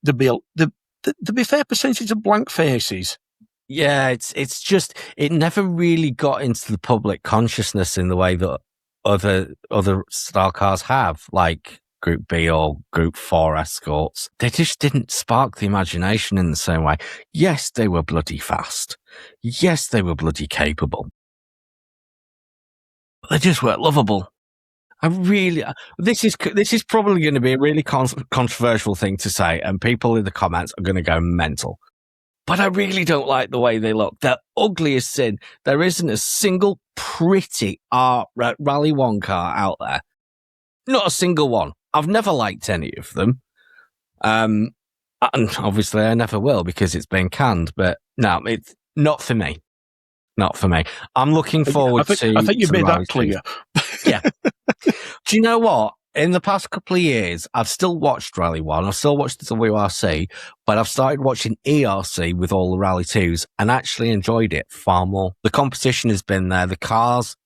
there'd be a fair percentage of blank faces. Yeah, it's just, it never really got into the public consciousness in the way that other style cars have, like Group B or Group 4 Escorts. They just didn't spark the imagination in the same way. Yes, they were bloody fast. Yes, they were bloody capable. But they just weren't lovable. This is probably going to be a really controversial thing to say, and people in the comments are going to go mental. But I really don't like the way they look. They're ugly as sin. There isn't a single pretty Rally 1 car out there. Not a single one. I've never liked any of them. And obviously I never will because it's been canned. But no, it's not for me. Not for me. I'm looking forward to... I think you've made that clear. Yeah. Do you know what? In the past couple of years, I've still watched Rally 1. I've still watched the WRC, but I've started watching ERC with all the Rally 2s and actually enjoyed it far more. The competition has been there. The cars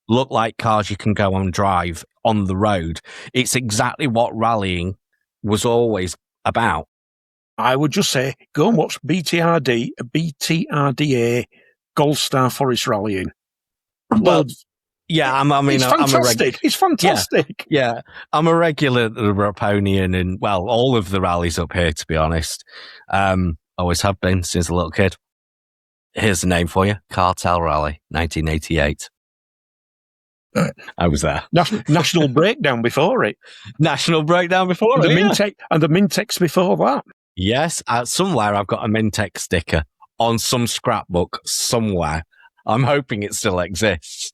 look like cars you can go and drive on the road. It's exactly what rallying was always about. I would just say, go and watch BTRDA Gold Star Forest Rallying. Well, yeah, it's fantastic. It's fantastic. Yeah, I'm a regular Raponian in, well, all of the rallies up here, to be honest. Always have been since a little kid. Here's the name for you. Cartel Rally, 1988. I was there. National Breakdown before it. National Breakdown before and it, and the Mintex before that. Yes, somewhere I've got a Mintex sticker on some scrapbook somewhere. I'm hoping it still exists.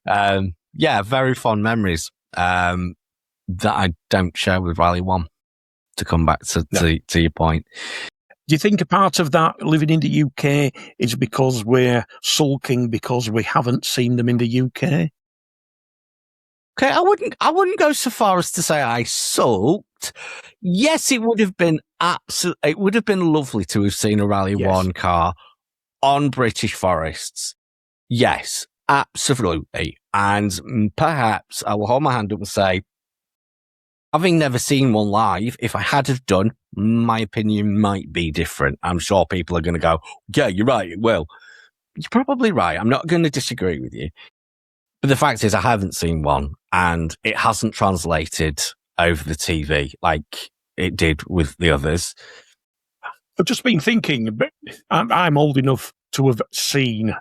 Yeah, very fond memories that I don't share with Rally 1, to come back to your point. Do you think a part of that, living in the UK, is because we're sulking because we haven't seen them in the UK? Okay, I wouldn't go so far as to say I sulked. Yes, it would have been lovely to have seen a Rally 1 car on British forests. Yes, absolutely. And perhaps I will hold my hand up and say, having never seen one live, if I had have done, my opinion might be different. I'm sure people are going to go, yeah, you're right, it will. You're probably right. I'm not going to disagree with you. But the fact is, I haven't seen one, and it hasn't translated over the TV like it did with the others. I've just been thinking, but I'm old enough to have seen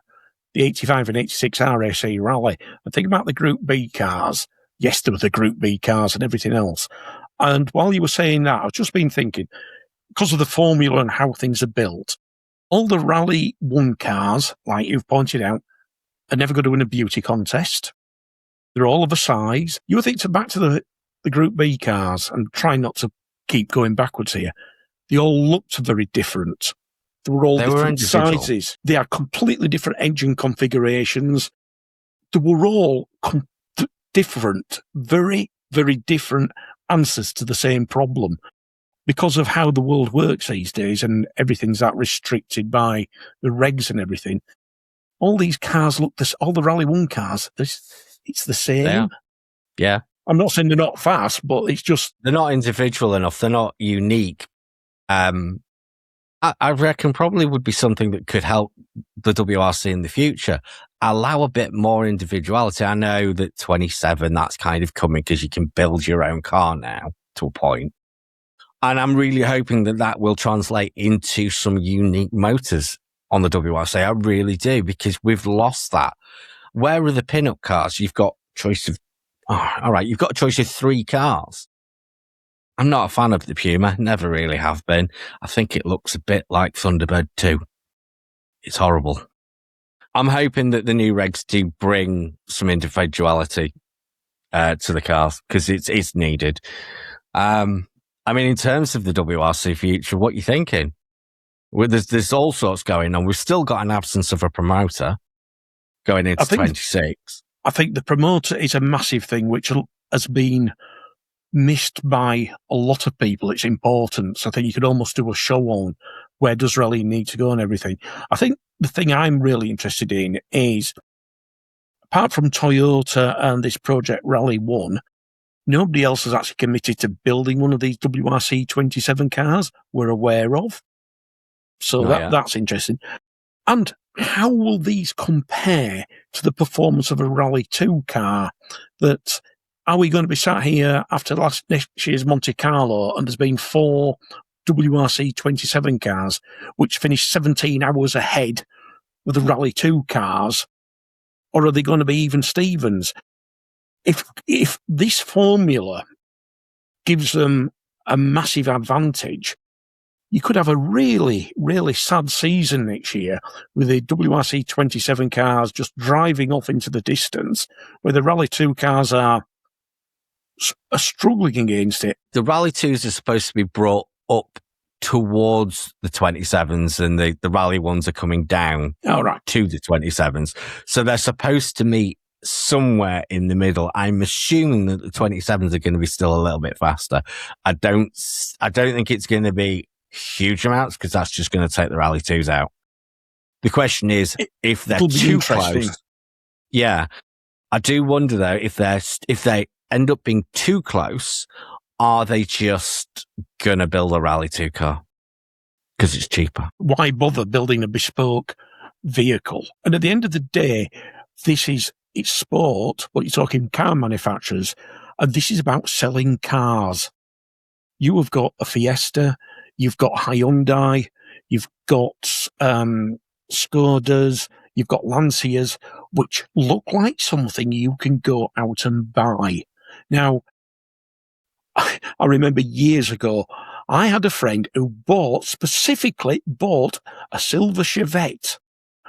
the 85 and 86 RAC rally. I think about the Group B cars. Yes, there were the Group B cars and everything else. And while you were saying that, I've just been thinking, because of the formula and how things are built, all the Rally 1 cars, like you've pointed out, are never going to win a beauty contest. They're all of a size. You would think back to the Group B cars, and try not to keep going backwards here. They all looked very different. They were all different sizes. They had completely different engine configurations. They were all different, very, very different answers to the same problem. Because of how the world works these days and everything's that restricted by the regs and everything, all these cars look this. All the Rally 1 cars, it's the same. Yeah. I'm not saying they're not fast, but it's just they're not individual enough. They're not unique. I reckon probably would be something that could help the WRC in the future. Allow a bit more individuality. I know that 27, that's kind of coming because you can build your own car now to a point. And I'm really hoping that will translate into some unique motors on the WRC. I really do, because we've lost that. Where are the pin-up cars? You've got you've got a choice of 3 cars. I'm not a fan of the Puma, never really have been. I think it looks a bit like Thunderbird 2. It's horrible. I'm hoping that the new regs do bring some individuality to the cars, because it's needed. I mean, in terms of the WRC future, what are you thinking? Well, there's all sorts going on. We've still got an absence of a promoter going into 26. I think the promoter is a massive thing, which has been missed by a lot of people. Its importance. I think you could almost do a show on where does Rally need to go and everything. I think the thing I'm really interested in is, apart from Toyota and this project Rally 1, nobody else has actually committed to building one of these WRC 27 cars we're aware of. So that's interesting. And how will these compare to the performance of a Rally 2 car? That are we going to be sat here after next year's Monte Carlo and there's been 4 WRC 27 cars which finished 17 hours ahead with the Rally 2 cars? Or are they going to be even Stevens? If this formula gives them a massive advantage, you could have a really, really sad season next year with the WRC 27 cars just driving off into the distance, where the Rally 2 cars are struggling against it. The Rally 2s are supposed to be brought up towards the 27s, and the Rally 1s are coming down to the 27s. So they're supposed to meet somewhere in the middle. I'm assuming that the 27s are going to be still a little bit faster. I don't think it's going to be huge amounts, because that's just going to take the Rally 2s out. The question is, if they're too close. Yeah. I do wonder though, if they end up being too close, are they just going to build a Rally 2 car? Because it's cheaper. Why bother building a bespoke vehicle? And at the end of the day, it's sport, but you're talking car manufacturers, and this is about selling cars. You have got a Fiesta, you've got Hyundai, you've got Skodas, you've got Lancias, which look like something you can go out and buy. Now, I remember years ago, I had a friend who specifically bought a silver Chevette,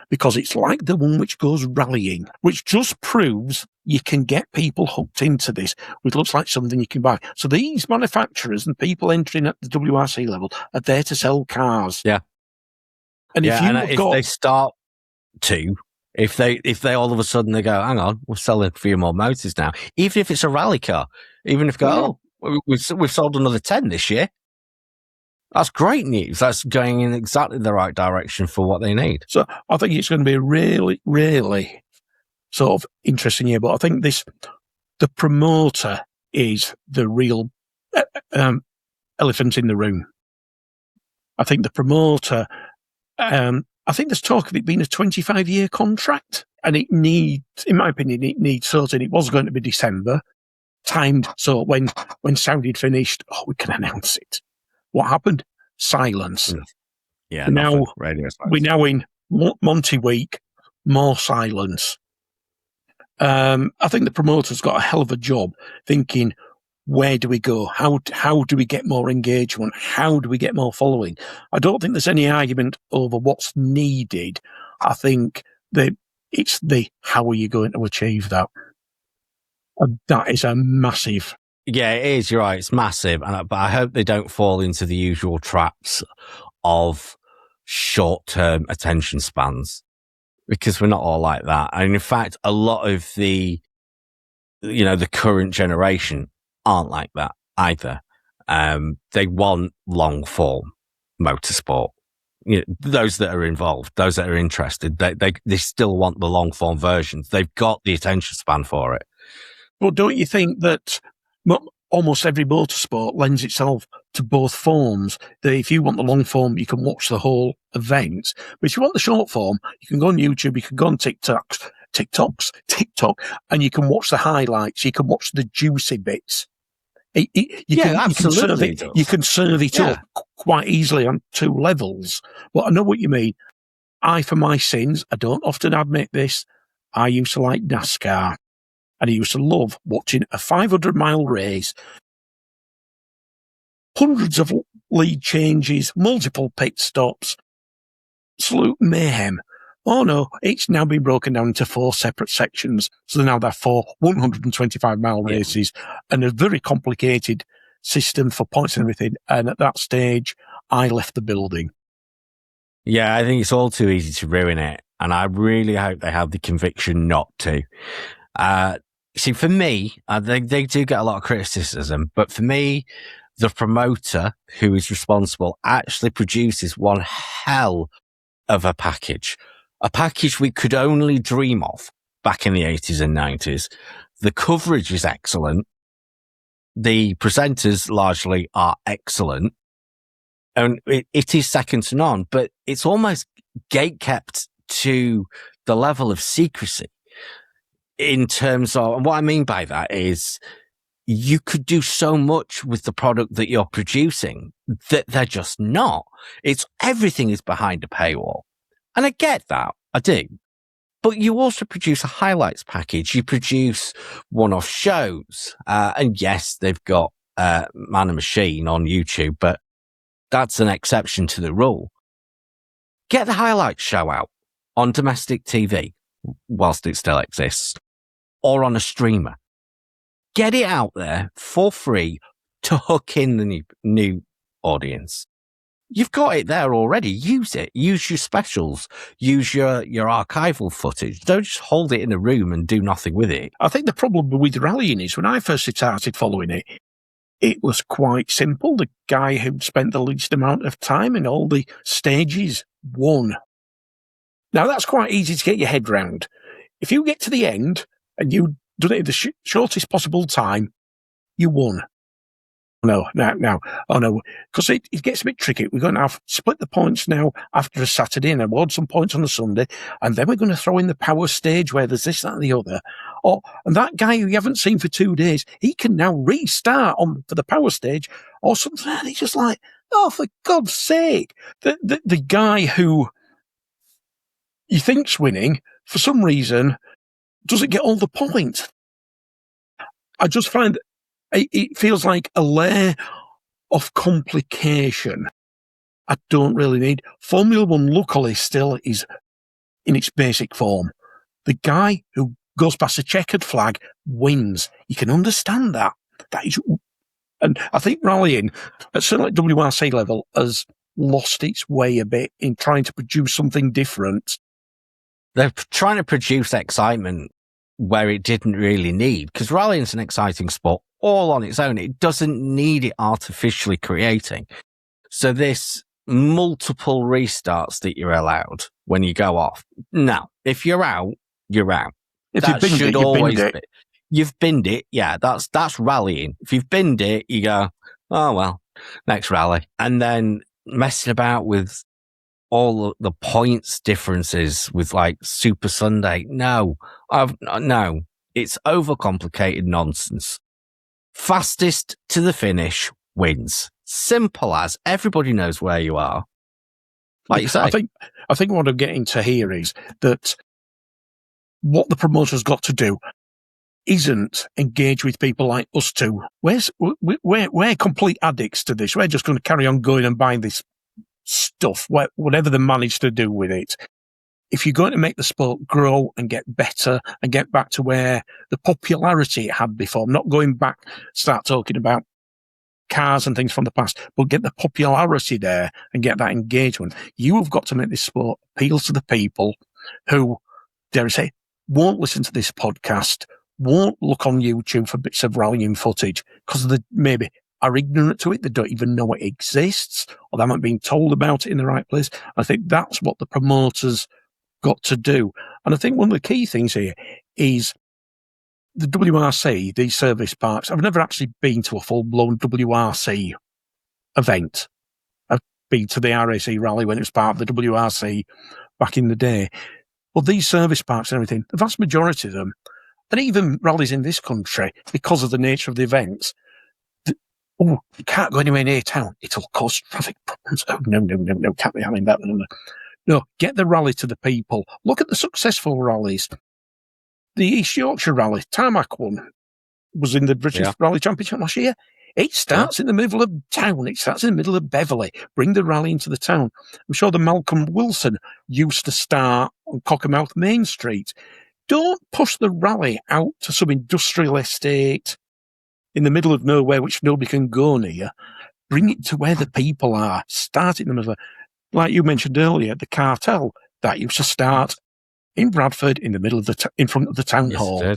because it's like the one which goes rallying, which just proves you can get people hooked into this, which looks like something you can buy. So these manufacturers and people entering at the WRC level are there to sell cars. Yeah. And if they start to, if they all of a sudden they go, hang on, we're selling a few more motors now, even if it's a rally car, even if we've sold another 10 this year. That's great news. That's going in exactly the right direction for what they need. So I think it's going to be a really, really sort of interesting year. But I think the promoter is the real elephant in the room. I think the promoter, I think there's talk of it being a 25-year contract, and in my opinion, it needs sorting. It was going to be December, timed so when Saudi had finished, we can announce it. What happened? Silence. Yeah. We're now in Monty week, more silence. I think the promoter's got a hell of a job thinking, where do we go? How do we get more engagement? How do we get more following? I don't think there's any argument over what's needed. I think that it's the how are you going to achieve that? And that is a massive. Yeah, it is. You're right. It's massive. But I hope they don't fall into the usual traps of short-term attention spans, because we're not all like that. And in fact, a lot of the current generation aren't like that either. They want long-form motorsport. Those that are involved, those that are interested, they still want the long-form versions. They've got the attention span for it. But don't you think that almost every motorsport lends itself to both forms? That if you want the long form, you can watch the whole event. But if you want the short form, you can go on YouTube, you can go on TikTok, and you can watch the highlights. You can watch the juicy bits. Absolutely. You can serve it up quite easily on two levels. Well, I know what you mean. For my sins, I don't often admit this, I used to like NASCAR. And I used to love watching a 500-mile race, hundreds of lead changes, multiple pit stops, absolute mayhem. Oh no, it's now been broken down into 4 separate sections. So now there are 4 125-mile races and a very complicated system for points and everything. And at that stage, I left the building. Yeah, I think it's all too easy to ruin it. And I really hope they have the conviction not to. See, for me, they do get a lot of criticism, but for me, the promoter who is responsible actually produces one hell of a package we could only dream of back in the 80s and 90s. The coverage is excellent. The presenters largely are excellent. And it is second to none, but it's almost gatekept to the level of secrecy. In terms of, and what I mean by that is you could do so much with the product that you're producing that they're just not. Everything is behind a paywall. And I get that. I do. But you also produce a highlights package. You produce one-off shows. And yes, they've got, Man and Machine on YouTube, but that's an exception to the rule. Get the highlights show out on domestic TV whilst it still exists. Or on a streamer. Get it out there for free to hook in the new audience. You've got it there already. Use it. Use your specials. Use your archival footage. Don't just hold it in a room and do nothing with it. I think the problem with rallying is when I first started following it, it was quite simple. The guy who spent the least amount of time in all the stages won. Now, that's quite easy to get your head round. If you get to the end, and you done it in the shortest possible time, you won. Oh no, because it gets a bit tricky. We're going to have split the points now after a Saturday and award some points on a Sunday, and then we're going to throw in the power stage where there's this, that, and the other. And that guy who you haven't seen for 2 days, he can now restart for the power stage or something. And he's just like, oh, for God's sake, the guy who you think's winning for some reason doesn't get all the points. I just find it feels like a layer of complication I don't really need. Formula One, luckily, still is in its basic form. The guy who goes past a checkered flag wins. You can understand that. And I think rallying, at certainly at WRC level, has lost its way a bit in trying to produce something different. They're trying to produce excitement where it didn't really need, because rallying's an exciting sport all on its own. It doesn't need it artificially creating. So this multiple restarts that you're allowed when you go off. Now, if you're out, you're out. If you've binned it, you've binned it. Yeah, that's rallying. If you've binned it, you go, oh well, next rally. And then messing about with all the points differences with like Super Sunday. No, it's overcomplicated nonsense. Fastest to the finish wins. Simple as. Everybody knows where you are. Like you say. I think what I'm getting to here is that what the promoter's got to do, isn't engaged with people like us two. We're complete addicts to this. We're just going to carry on going and buying this stuff, whatever they manage to do with it. If you're going to make the sport grow and get better and get back to where the popularity it had before, I'm not going back, start talking about cars and things from the past, but get the popularity there and get that engagement. You have got to make this sport appeal to the people who, dare I say, won't listen to this podcast, won't look on YouTube for bits of rallying footage because they maybe are ignorant to it. They don't even know it exists, or they haven't been told about it in the right place. I think that's what the promoters got to do. And I think one of the key things here is the WRC, these service parks. I've never actually been to a full-blown WRC event. I've been to the RAC rally when it was part of the WRC back in the day. But these service parks and everything, the vast majority of them, and even rallies in this country, because of the nature of the events, you can't go anywhere near town. It'll cause traffic problems. Oh, no, can't be having that. No, get the rally to the people. Look at the successful rallies. The East Yorkshire Rally, Tarmac one, was in the British Rally Championship last year. It starts in the middle of town. It starts in the middle of Beverley. Bring the rally into the town. I'm sure the Malcolm Wilson used to start on Cockermouth Main Street. Don't push the rally out to some industrial estate in the middle of nowhere, which nobody can go near. Bring it to where the people are. Start it in the middle of, like you mentioned earlier, the cartel that used to start in Bradford in the middle of in front of the town hall.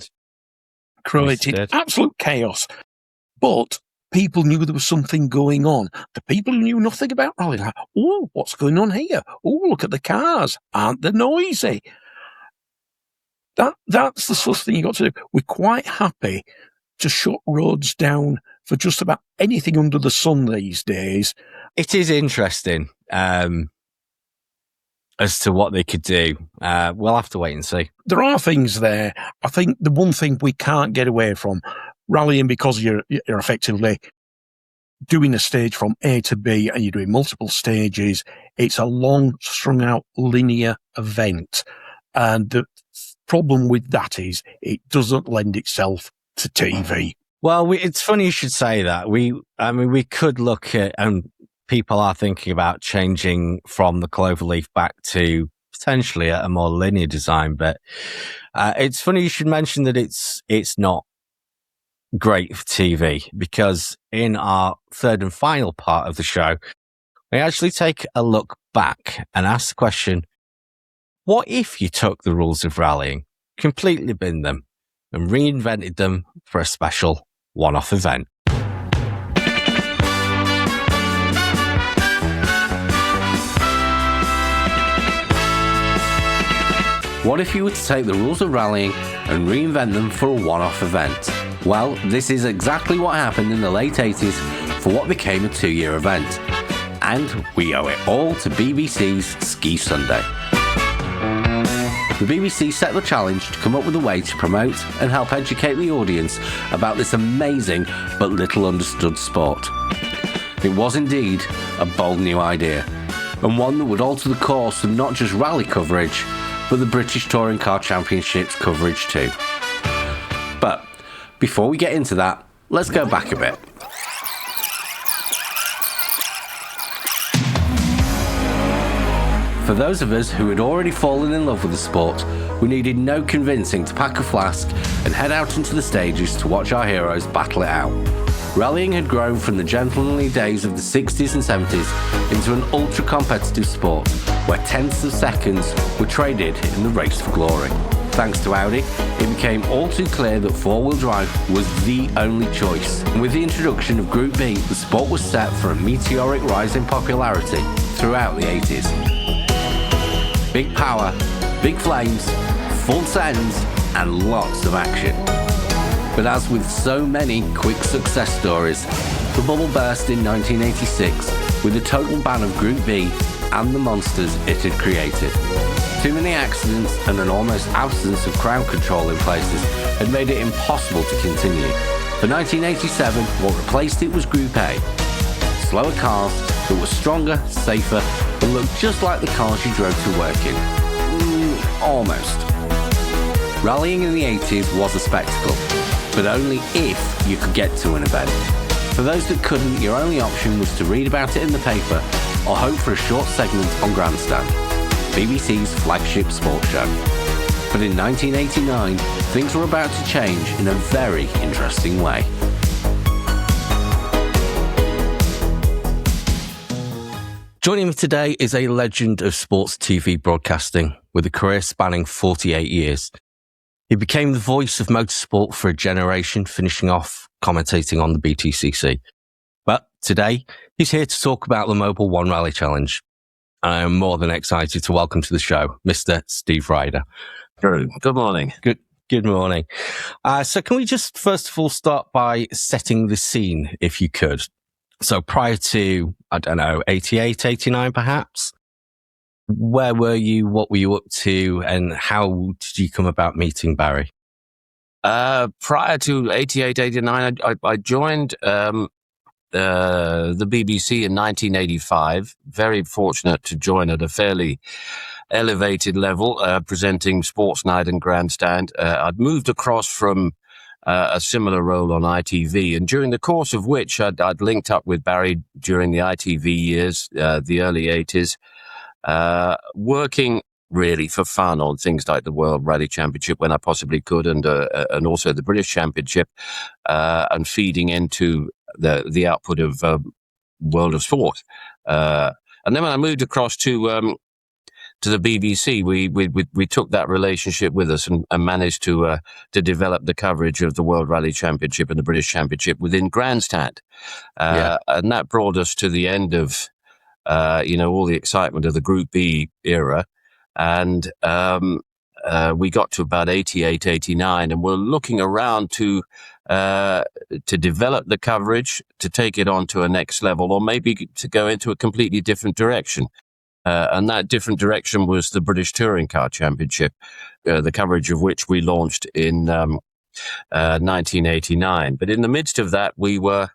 Created absolute chaos. But people knew there was something going on. The people who knew nothing about rally, like, oh, what's going on here? Oh, look at the cars. Aren't they noisy? That's the sort of thing you got to do. We're quite happy to shut roads down for just about anything under the sun these days. It is interesting as to what they could do. We'll have to wait and see. There are things there. I think the one thing we can't get away from, rallying, because you're effectively doing a stage from A to B and you're doing multiple stages, it's a long, strung-out, linear event. And the problem with that is it doesn't lend itself to TV. Well, it's funny you should say that. We could look at, and people are thinking about changing from the cloverleaf back to potentially a more linear design, but it's funny you should mention that it's not great for TV, because in our third and final part of the show, we actually take a look back and ask the question, what if you took the rules of rallying, completely binned them, and reinvented them for a special one-off event? What if you were to take the rules of rallying and reinvent them for a one-off event? Well, this is exactly what happened in the late 80s for what became a 2-year event. And we owe it all to BBC's Ski Sunday. The BBC set the challenge to come up with a way to promote and help educate the audience about this amazing but little understood sport. It was indeed a bold new idea, and one that would alter the course of not just rally coverage, but the British Touring Car Championships coverage too. But before we get into that, let's go back a bit. For those of us who had already fallen in love with the sport, we needed no convincing to pack a flask and head out into the stages to watch our heroes battle it out. Rallying had grown from the gentlemanly days of the 60s and 70s into an ultra-competitive sport where tenths of seconds were traded in the race for glory. Thanks to Audi, it became all too clear that four-wheel drive was the only choice. And with the introduction of Group B, the sport was set for a meteoric rise in popularity throughout the 80s. Big power, big flames, full sends, and lots of action. But as with so many quick success stories, the bubble burst in 1986 with the total ban of Group B and the monsters it had created. Too many accidents and an almost absence of crowd control in places had made it impossible to continue. For 1987, what replaced it was Group A. Slower cars that were stronger, safer, and looked just like the cars you drove to work in. Almost. Rallying in the 80s was a spectacle, but only if you could get to an event. For those that couldn't, your only option was to read about it in the paper or hope for a short segment on Grandstand, BBC's flagship sports show. But in 1989, things were about to change in a very interesting way. Joining me today is a legend of sports TV broadcasting with a career spanning 48 years. He became the voice of motorsport for a generation, finishing off commentating on the BTCC. But today, he's here to talk about the Mobil 1 Rally Challenge. I am more than excited to welcome to the show, Mr. Steve Rider. Good morning. Good morning. So can we just first of all start by setting the scene, if you could? So prior to, 88, 89 perhaps? Where were you? What were you up to? And how did you come about meeting Barry? Prior to 88, 89, I joined the BBC in 1985. Very fortunate to join at a fairly elevated level, presenting Sports Night and Grandstand. I'd moved across from a similar role on ITV, and during the course of which I'd linked up with Barry during the ITV years, the early 80s, working really for fun on things like the World Rally Championship when I possibly could, and also the British Championship, and feeding into the output of World of Sport. And then when I moved across to the BBC, we took that relationship with us and managed to develop the coverage of the World Rally Championship and the British Championship within Grandstand. And that brought us to the end of, all the excitement of the Group B era. And we got to about 88, 89, and we're looking around to develop the coverage, to take it on to a next level, or maybe to go into a completely different direction. And that different direction was the British Touring Car Championship, the coverage of which we launched in 1989. But in the midst of that, we were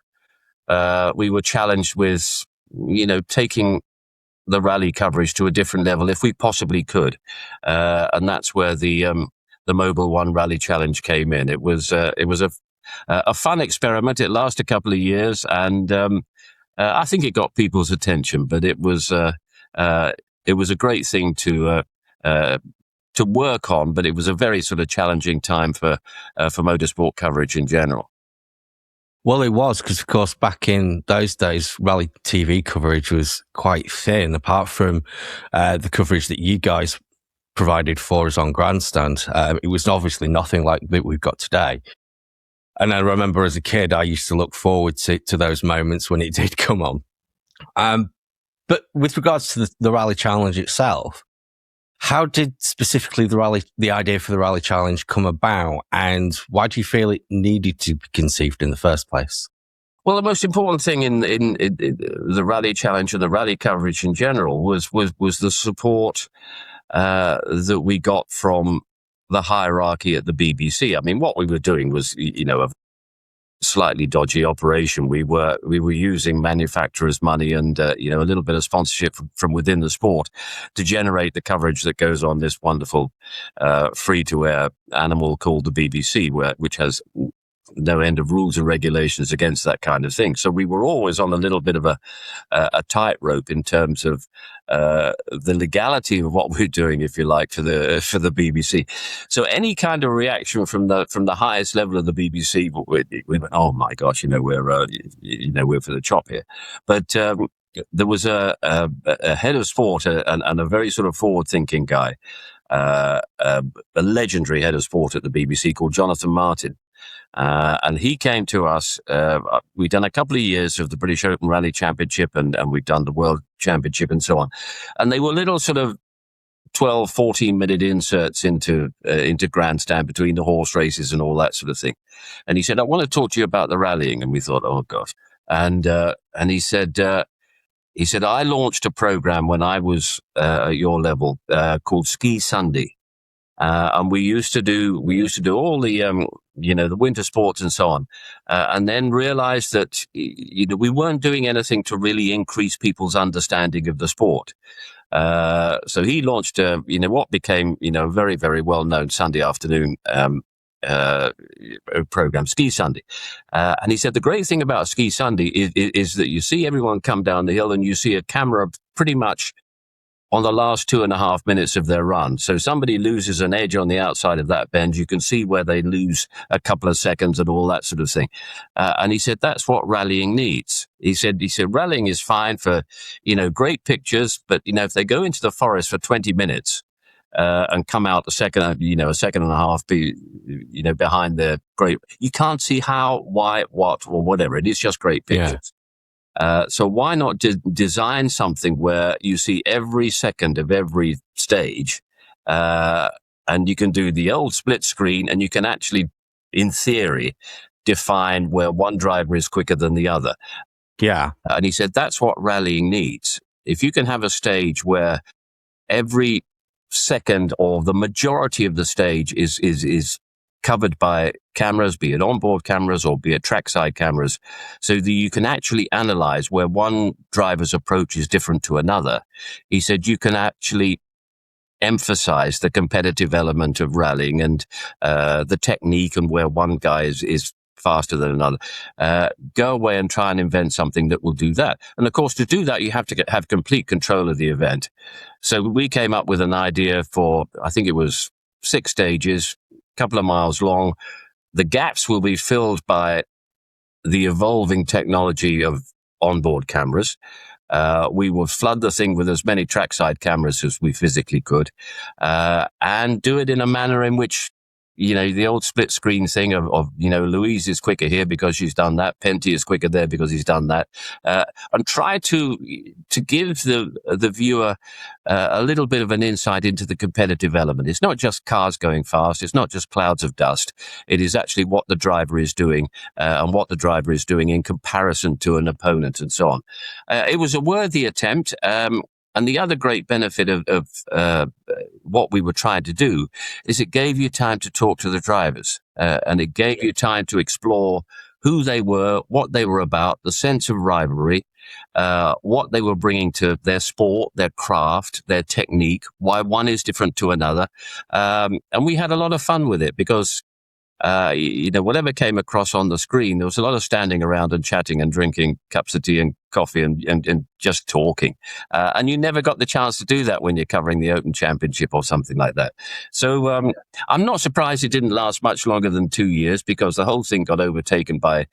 challenged with, taking the rally coverage to a different level if we possibly could, and that's where the Mobil 1 Rally Challenge came in. It was a fun experiment. It lasted a couple of years, and I think it got people's attention. But it was a great thing to work on, but it was a very sort of challenging time for motorsport coverage in general. Well, it was, because of course back in those days, rally TV coverage was quite thin, apart from the coverage that you guys provided for us on Grandstand. It was obviously nothing like that we've got today. And I remember as a kid, I used to look forward to those moments when it did come on. But with regards to the Rally Challenge itself, how did specifically the idea for the Rally Challenge come about, and why do you feel it needed to be conceived in the first place? Well, the most important thing in the Rally Challenge and the rally coverage in general was the support that we got from the hierarchy at the BBC. I mean, what we were doing was, a slightly dodgy operation. We were using manufacturers' money and a little bit of sponsorship from within the sport to generate the coverage that goes on this wonderful free-to-air animal called the BBC, which has no end of rules and regulations against that kind of thing. So we were always on a little bit of a tightrope in terms of the legality of what we're doing, if you like, for the BBC. So any kind of reaction from the highest level of the BBC, we went, oh my gosh, we're for the chop here. But there was a head of sport and a very sort of forward-thinking guy, a legendary head of sport at the BBC called Jonathan Martin. And he came to us. We'd done a couple of years of the British Open Rally Championship and we'd done the World Championship and so on. And they were little sort of 12, 14-minute inserts into Grandstand between the horse races and all that sort of thing. And he said, I want to talk to you about the rallying. And we thought, oh, gosh. And he said, I launched a program when I was at your level called Ski Sunday. And we used to do all the, the winter sports and so on, and then realized that, we weren't doing anything to really increase people's understanding of the sport. So he launched, what became, a very, very well-known Sunday afternoon program, Ski Sunday. And he said the great thing about Ski Sunday is that you see everyone come down the hill and you see a camera pretty much on the last 2.5 minutes of their run. So somebody loses an edge on the outside of that bend, you can see where they lose a couple of seconds and all that sort of thing. And he said that's what rallying needs. He said rallying is fine for, great pictures, but, if they go into the forest for 20 minutes and come out a second and a half, behind the great, you can't see how, why, what, or whatever. It is just great pictures. Yeah. So why not design something where you see every second of every stage, and you can do the old split screen, and you can actually, in theory, define where one driver is quicker than the other. Yeah. And he said that's what rallying needs. If you can have a stage where every second or the majority of the stage is covered by cameras, be it onboard cameras or be it trackside cameras, so that you can actually analyze where one driver's approach is different to another. He said you can actually emphasize the competitive element of rallying and the technique and where one guy is faster than another. Go away and try and invent something that will do that. And of course, to do that, you have to have complete control of the event. So we came up with an idea for, I think it was 6 stages, couple of miles long. The gaps will be filled by the evolving technology of onboard cameras. We will flood the thing with as many trackside cameras as we physically could, and do it in a manner in which, the old split screen thing of Louise is quicker here because she's done that. Penty is quicker there because he's done that. And try to give the viewer a little bit of an insight into the competitive element. It's not just cars going fast. It's not just clouds of dust. It is actually what the driver is doing, and what the driver is doing in comparison to an opponent and so on. It was a worthy attempt. And the other great benefit of what we were trying to do is it gave you time to talk to the drivers, and it gave you time to explore who they were, what they were about, the sense of rivalry, what they were bringing to their sport, their craft, their technique, why one is different to another. And we had a lot of fun with it because whatever came across on the screen, there was a lot of standing around and chatting and drinking cups of tea and coffee and just talking. And you never got the chance to do that when you're covering the Open Championship or something like that. So I'm not surprised it didn't last much longer than 2 years, because the whole thing got overtaken by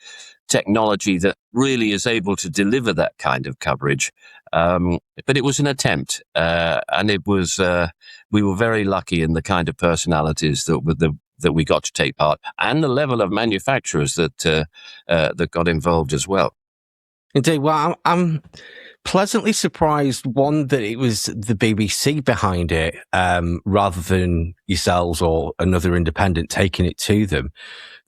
technology that really is able to deliver that kind of coverage. But it was an attempt, and it was we were very lucky in the kind of personalities that we got to take part, and the level of manufacturers that got involved as well. Indeed. Well, I'm pleasantly surprised, one, that it was the BBC behind it, rather than yourselves or another independent taking it to them,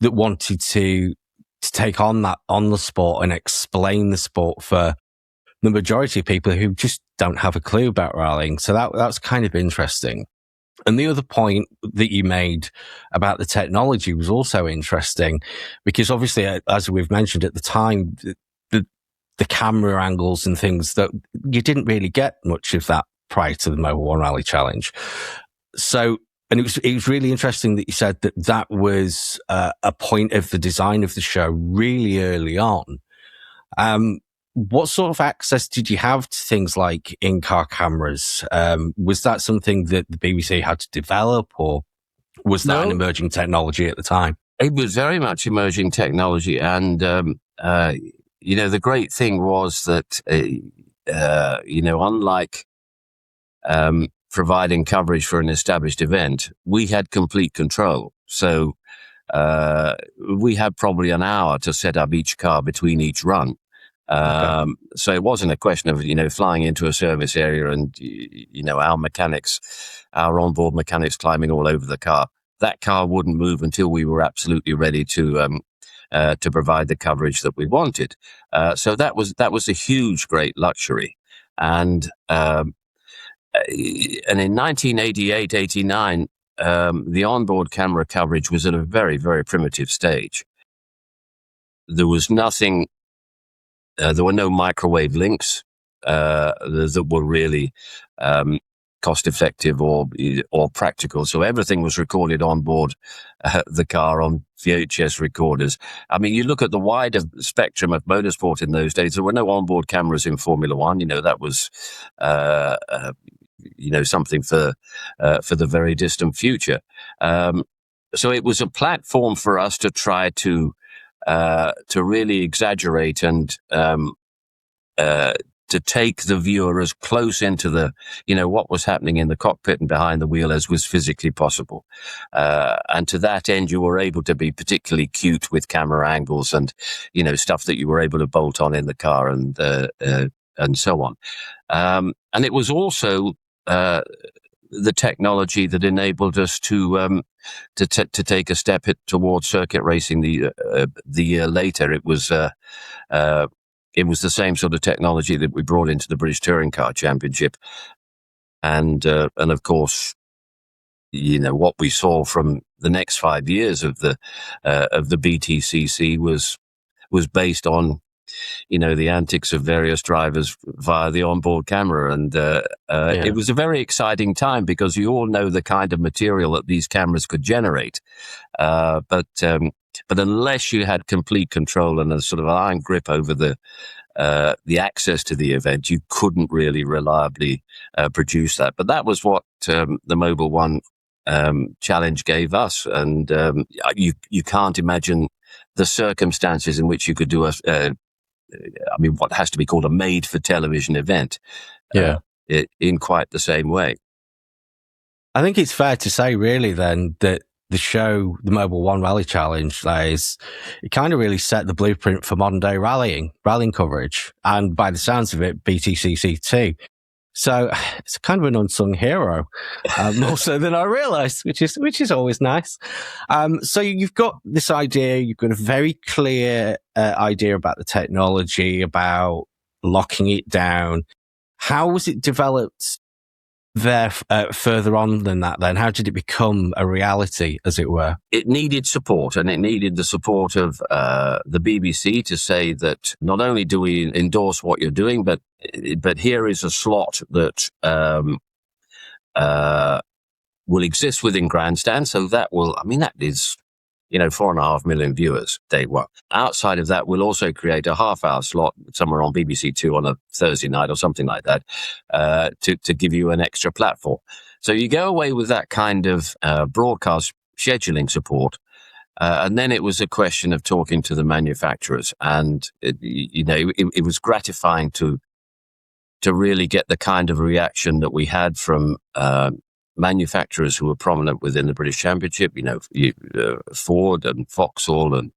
that wanted to take on the sport and explain the sport for the majority of people who just don't have a clue about rallying. So that's kind of interesting. And the other point that you made about the technology was also interesting, because obviously, as we've mentioned at the time, the camera angles and things, that you didn't really get much of that prior to the Mobil 1 Rally Challenge. So, and it was really interesting that you said that was a point of the design of the show really early on. What sort of access did you have to things like in-car cameras? Was that something that the BBC had to develop, or was that an emerging technology at the time? It was very much emerging technology. And, the great thing was that, unlike providing coverage for an established event, we had complete control. So we had probably an hour to set up each car between each run. Okay. So it wasn't a question of, flying into a service area and, our mechanics, our onboard mechanics climbing all over the car. That car wouldn't move until we were absolutely ready to provide the coverage that we wanted. So that was a huge, great luxury. And in 1988, 89, the onboard camera coverage was at a very, very primitive stage. There was nothing. There were no microwave links that were really cost effective or practical. So everything was recorded on board the car on VHS recorders. I mean, you look at the wider spectrum of motorsport in those days. There were no onboard cameras in Formula One. That was something for the very distant future. So it was a platform for us to try to really exaggerate and to take the viewer as close into the, what was happening in the cockpit and behind the wheel as was physically possible. And to that end, you were able to be particularly cute with camera angles and, stuff that you were able to bolt on in the car and so on. And it was also the technology that enabled us to take a step towards circuit racing the year later. It was the same sort of technology that we brought into the British Touring Car Championship, and of course, what we saw from the next 5 years of the BTCC was based on the antics of various drivers via the onboard camera. And it was a very exciting time because you all know the kind of material that these cameras could generate. But unless you had complete control and a sort of iron grip over the access to the event, you couldn't really reliably produce that. But that was what the Mobil One challenge gave us. And you can't imagine the circumstances in which you could do what has to be called a made-for-television event in quite the same way. I think it's fair to say, really, then, that the show, the Mobil One Rally Challenge, it kind of really set the blueprint for modern-day rallying coverage, and by the sounds of it, BTCC too. So it's kind of an unsung hero, more so than I realised, which is always nice. So you've got this idea, you've got a very clear idea about the technology, about locking it down. How was it developed there further on than that then? How did it become a reality, as it were? It needed support, and it needed the support of the BBC to say that not only do we endorse what you're doing, but here is a slot that will exist within Grandstand. So that is 4.5 million viewers day one. Outside of that, we'll also create a half-hour slot somewhere on BBC Two on a Thursday night or something like that to give you an extra platform. So you go away with that kind of broadcast scheduling support, and then it was a question of talking to the manufacturers, and it was gratifying to really get the kind of reaction that we had from manufacturers who were prominent within the British Championship, Ford and Vauxhall and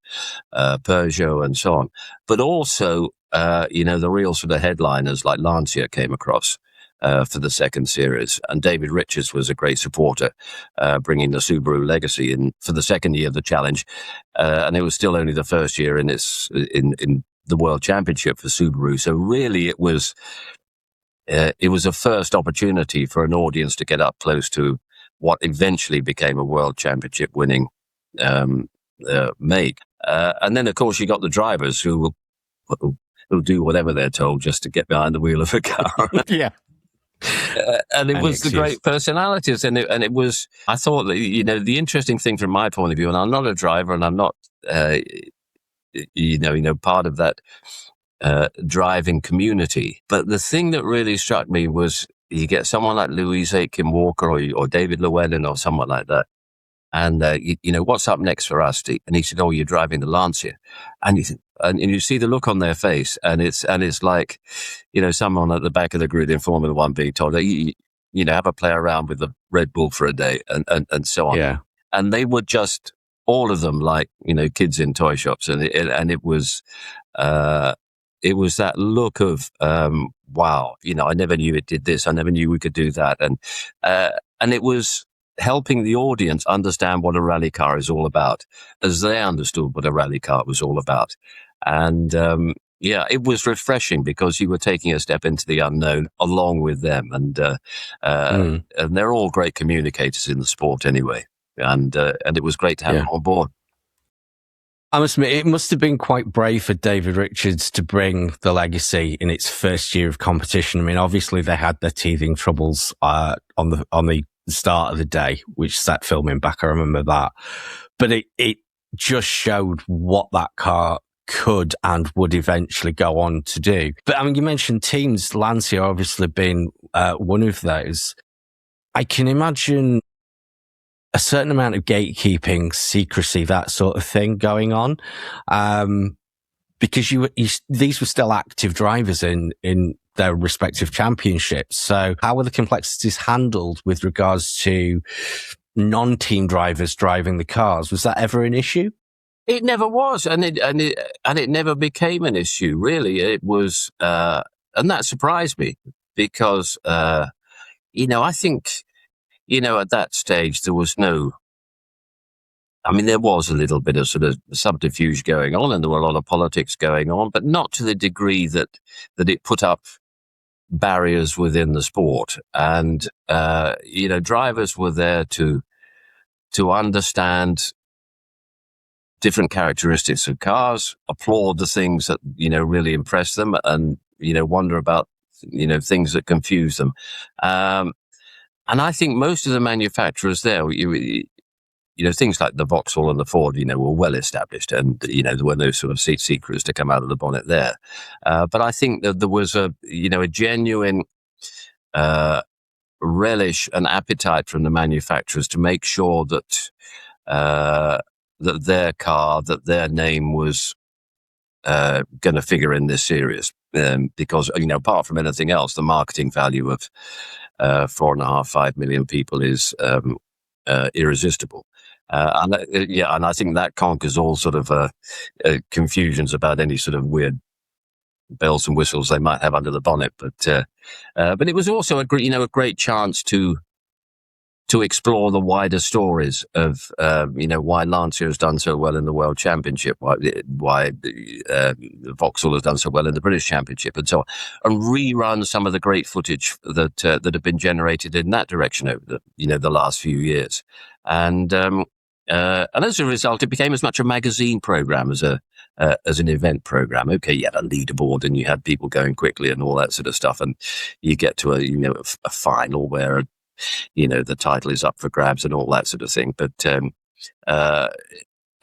Peugeot and so on. But also, the real sort of headliners like Lancia came across for the second series. And David Richards was a great supporter, bringing the Subaru legacy in for the second year of the challenge. And it was still only the first year in the World Championship for Subaru. So really it was a first opportunity for an audience to get up close to what eventually became a World Championship winning make. And then, of course, you got the drivers who will do whatever they're told just to get behind the wheel of a car. Yeah. And it was the great personalities. And it was, I thought that, the interesting thing from my point of view, and I'm not a driver and I'm not, part of that driving community. But the thing that really struck me was you get someone like Louise Aitken Walker or David Llewellyn or someone like that. And, what's up next for us, Steve? And he said, you're driving the Lancia. And you see the look on their face, and it's like, someone at the back of the grid in Formula One being told, have a play around with the Red Bull for a day and so on. Yeah. And they were just, all of them, like, kids in toy shops. And it was that look of, wow, I never knew it did this. I never knew we could do that. And it was helping the audience understand what a rally car is all about, as they understood what a rally car was all about. And, it was refreshing because you were taking a step into the unknown along with them. And they're all great communicators in the sport anyway. And it was great to have them on board. I must admit, it must have been quite brave for David Richards to bring the legacy in its first year of competition. I mean, obviously they had their teething troubles on the start of the day, which set filming back. I remember that, but it just showed what that car could and would eventually go on to do. But I mean, you mentioned teams, Lancia obviously being one of those. I can imagine a certain amount of gatekeeping, secrecy, that sort of thing going on, because these were still active drivers in their respective championships. So how were the complexities handled with regards to non-team drivers driving the cars? Was that ever an issue? It never was, and it never became an issue. Really, it was, and that surprised me because I think. At that stage, there was there was a little bit of sort of subterfuge going on, and there were a lot of politics going on, but not to the degree that it put up barriers within the sport. And, drivers were there to understand different characteristics of cars, applaud the things that, really impress them, and, wonder about, things that confuse them. And I think most of the manufacturers there, things like the Vauxhall and the Ford, were well established, and there were no sort of secrets to come out of the bonnet there. But I think that there was a genuine relish and appetite from the manufacturers to make sure that that their car, that their name was going to figure in this series, because apart from anything else, the marketing value of 4.5 million people is irresistible. And I think that conquers all sort of confusions about any sort of weird bells and whistles they might have under the bonnet. But it was also a great chance to explore the wider stories of why Lancia has done so well in the World Championship, why Vauxhall has done so well in the British Championship, and so on, and rerun some of the great footage that have been generated in that direction over the last few years, and as a result, it became as much a magazine program as an event program. Okay, you had a leaderboard and you had people going quickly and all that sort of stuff, and you get to a final where the title is up for grabs and all that sort of thing. But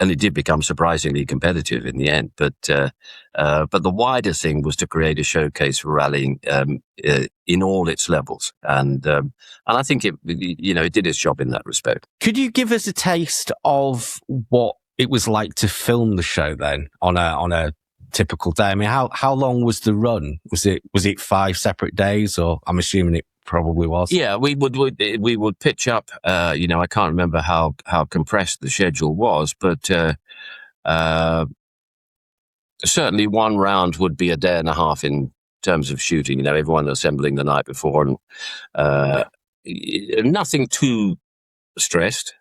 and it did become surprisingly competitive in the end. But the wider thing was to create a showcase for rallying in all its levels, and I think it did its job in that respect. Could you give us a taste of what it was like to film the show then on a typical day? I mean, how long was the run? Was it 5 separate days, or I'm assuming it probably was? Yeah, we would pitch up. I can't remember how compressed the schedule was, but certainly one round would be a day and a half in terms of shooting. Everyone assembling the night before, and nothing too stressed.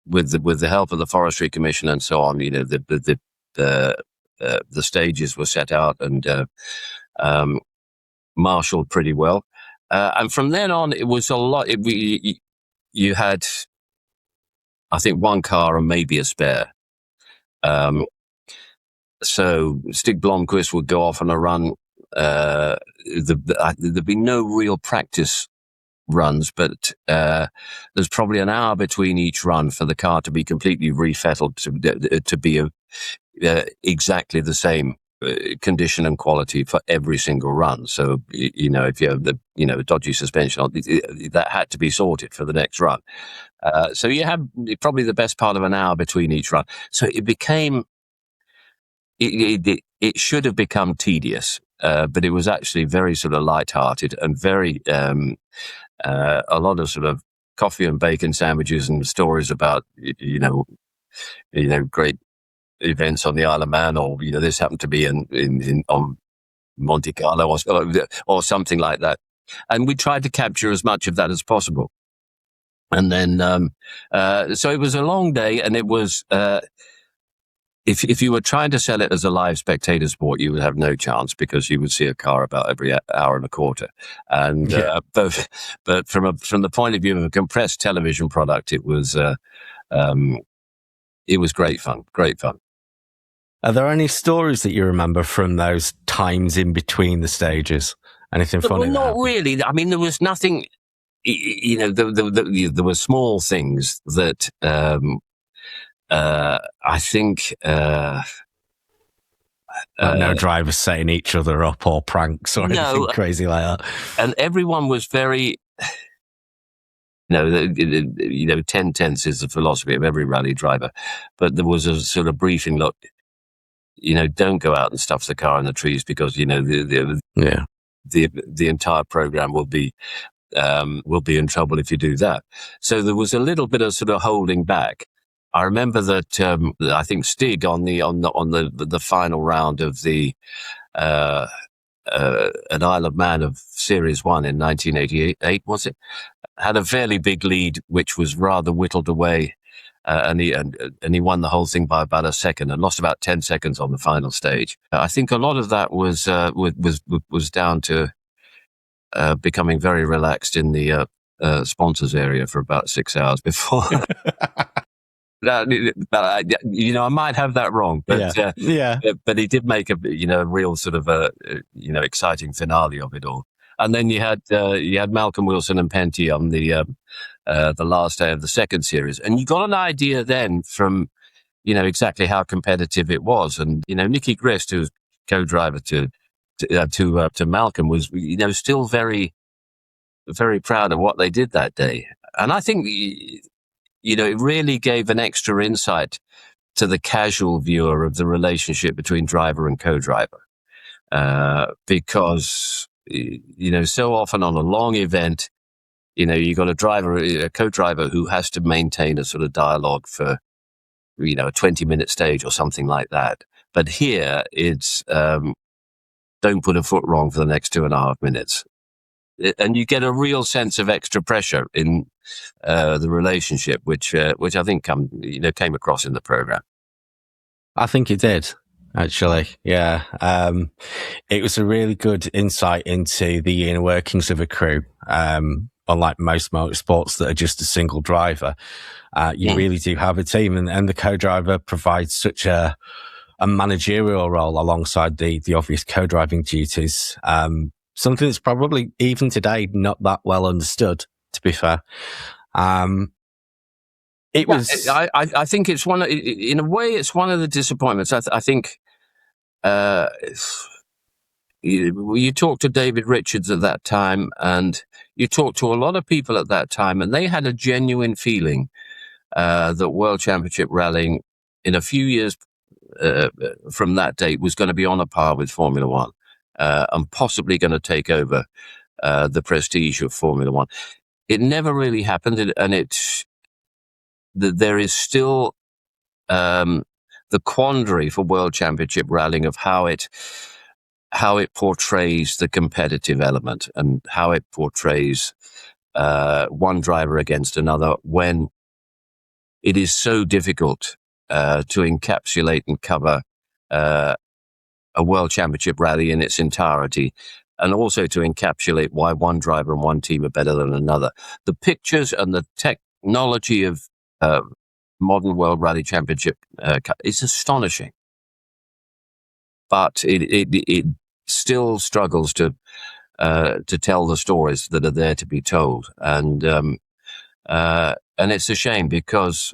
With the help of the Forestry Commission and so on, the stages were set out and marshaled pretty well, and from then on, it was a lot. You had, I think, one car and maybe a spare. So Stig Blomqvist would go off on a run. There'd be no real practice runs, but there's probably an hour between each run for the car to be completely refettled to be exactly the same condition and quality for every single run. So if you have the dodgy suspension, that had to be sorted for the next run. So you have probably the best part of an hour between each run. So it became it should have become tedious, but it was actually very sort of light-hearted and very a lot of sort of coffee and bacon sandwiches and stories about great events on the Isle of Man, or this happened to be on Monte Carlo or something like that, and we tried to capture as much of that as possible. And then so it was a long day, and it was if you were trying to sell it as a live spectator sport, you would have no chance, because you would see a car about every hour and a quarter. And but from the point of view of a compressed television product, it was it was great fun. Great fun. Are there any stories that you remember from those times in between the stages? Anything funny? Well, not really. I mean, there was nothing. You know, there were small things that I think. No drivers setting each other up or pranks or anything crazy like that. And everyone was very. 10 tenths is the philosophy of every rally driver, but there was a sort of briefing. Look, don't go out and stuff the car in the trees because the entire program will be in trouble if you do that. So there was a little bit of sort of holding back. I remember that I think Stig on the final round of the at Isle of Man of Series 1 in 1988, was it? Had a fairly big lead, which was rather whittled away, and he won the whole thing by about a second and lost about 10 seconds on the final stage. I think a lot of that was down to becoming very relaxed in the sponsors area for about 6 hours before. I might have that wrong, but but he did make a real sort of exciting finale of it all. And then you had Malcolm Wilson and Penty on the last day of the second series, and you got an idea then from exactly how competitive it was. And Nicky Grist, who's co-driver to Malcolm, was still very, very proud of what they did that day. And I think it really gave an extra insight to the casual viewer of the relationship between driver and co-driver, because so often on a long event, you got a co-driver who has to maintain a sort of dialogue for a 20-minute stage or something like that. But here it's don't put a foot wrong for the next 2.5 minutes. And you get a real sense of extra pressure in the relationship, which I think came across in the program. I think it did, actually. Yeah, it was a really good insight into the inner workings of a crew. Unlike most motorsports that are just a single driver, you really do have a team, and the co-driver provides such a managerial role alongside the obvious co-driving duties. Something that's probably even today not that well understood, to be fair. I think it's in a way, it's one of the disappointments. I think you talked to David Richards at that time, and you talked to a lot of people at that time, and they had a genuine feeling that World Championship rallying in a few years from that date was going to be on a par with Formula One. And possibly going to take over the prestige of Formula One. It never really happened, and there is still the quandary for World Championship rallying of how it portrays the competitive element and how it portrays one driver against another when it is so difficult to encapsulate and cover a World Championship rally in its entirety, and also to encapsulate why one driver and one team are better than another. The pictures and the technology of modern World Rally Championship is astonishing, but it still struggles to tell the stories that are there to be told, and it's a shame because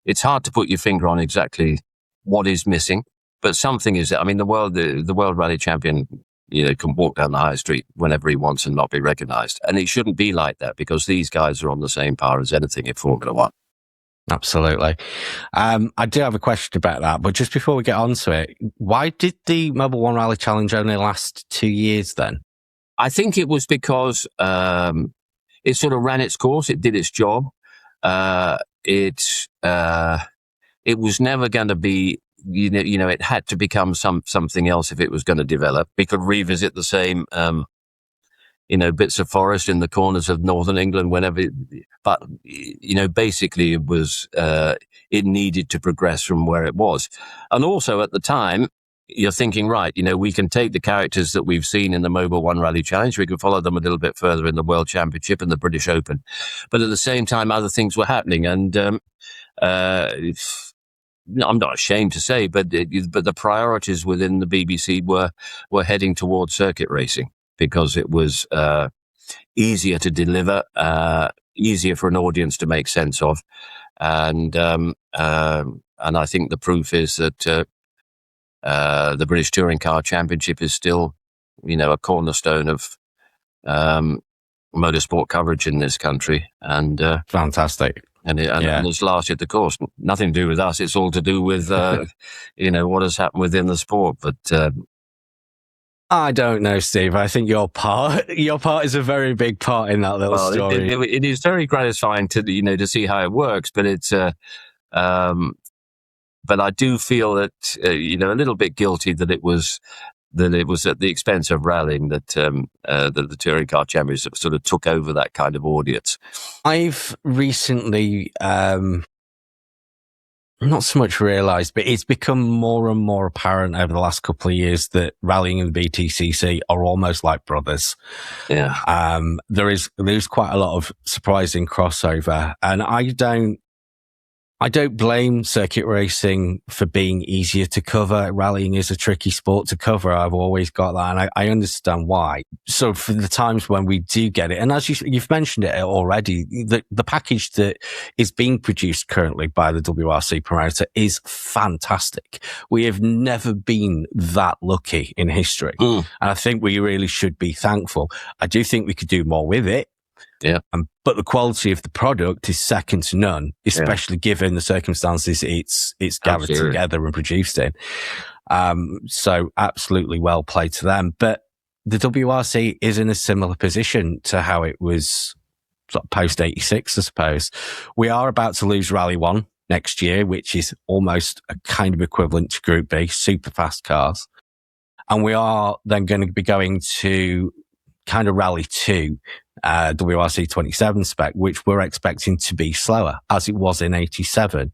it's hard to put your finger on exactly what is missing. But something is, the world rally champion, can walk down the high street whenever he wants and not be recognized. And it shouldn't be like that because these guys are on the same par as anything in Formula One. Absolutely. I do have a question about that, but just before we get on to it, why did the Mobil One Rally Challenge only last 2 years then? I think it was because it sort of ran its course. It did its job. It was never going to be, it had to become something else if it was going to develop. We could revisit the same, bits of forest in the corners of northern England whenever. But basically, it was it needed to progress from where it was, and also at the time, you're thinking, right, we can take the characters that we've seen in the Mobil One Rally Challenge, we can follow them a little bit further in the World Championship and the British Open, but at the same time, other things were happening, and I'm not ashamed to say, but the priorities within the BBC were heading towards circuit racing because it was easier to deliver, easier for an audience to make sense of, and I think the proof is that the British Touring Car Championship is still, a cornerstone of motorsport coverage in this country, and fantastic. And it's lasted the course. Nothing to do with us. It's all to do with, what has happened within the sport. But I don't know, Steve. I think your part is a very big part in that little story. It is very gratifying to see how it works, but it's, but I do feel that, a little bit guilty that it was at the expense of rallying that the Touring Car Championship sort of took over that kind of audience. I've recently not so much realised, but it's become more and more apparent over the last couple of years that rallying and the BTCC are almost like brothers. Yeah. There's quite a lot of surprising crossover, and I don't blame circuit racing for being easier to cover. Rallying is a tricky sport to cover. I've always got that, and I understand why. So for the times when we do get it, and as you've mentioned it already, the package that is being produced currently by the WRC promoter is fantastic. We have never been that lucky in history. And I think we really should be thankful. I do think we could do more with it. Yeah. But the quality of the product is second to none, especially given the circumstances it's gathered together and produced in. So absolutely well played to them. But the WRC is in a similar position to how it was sort of post 86, I suppose. We are about to lose Rally 1 next year, which is almost a kind of equivalent to Group B, super fast cars. And we are then going to be going to kind of Rally 2, WRC 27 spec, which we're expecting to be slower, as it was in 87.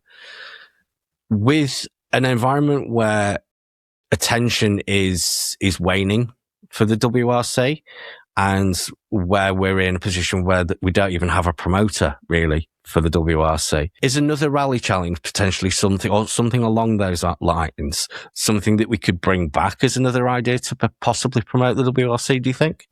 With an environment where attention is waning for the WRC, and where we're in a position where we don't even have a promoter, really, for the WRC, is another rally challenge potentially something along those lines, something that we could bring back as another idea to possibly promote the WRC, do you think?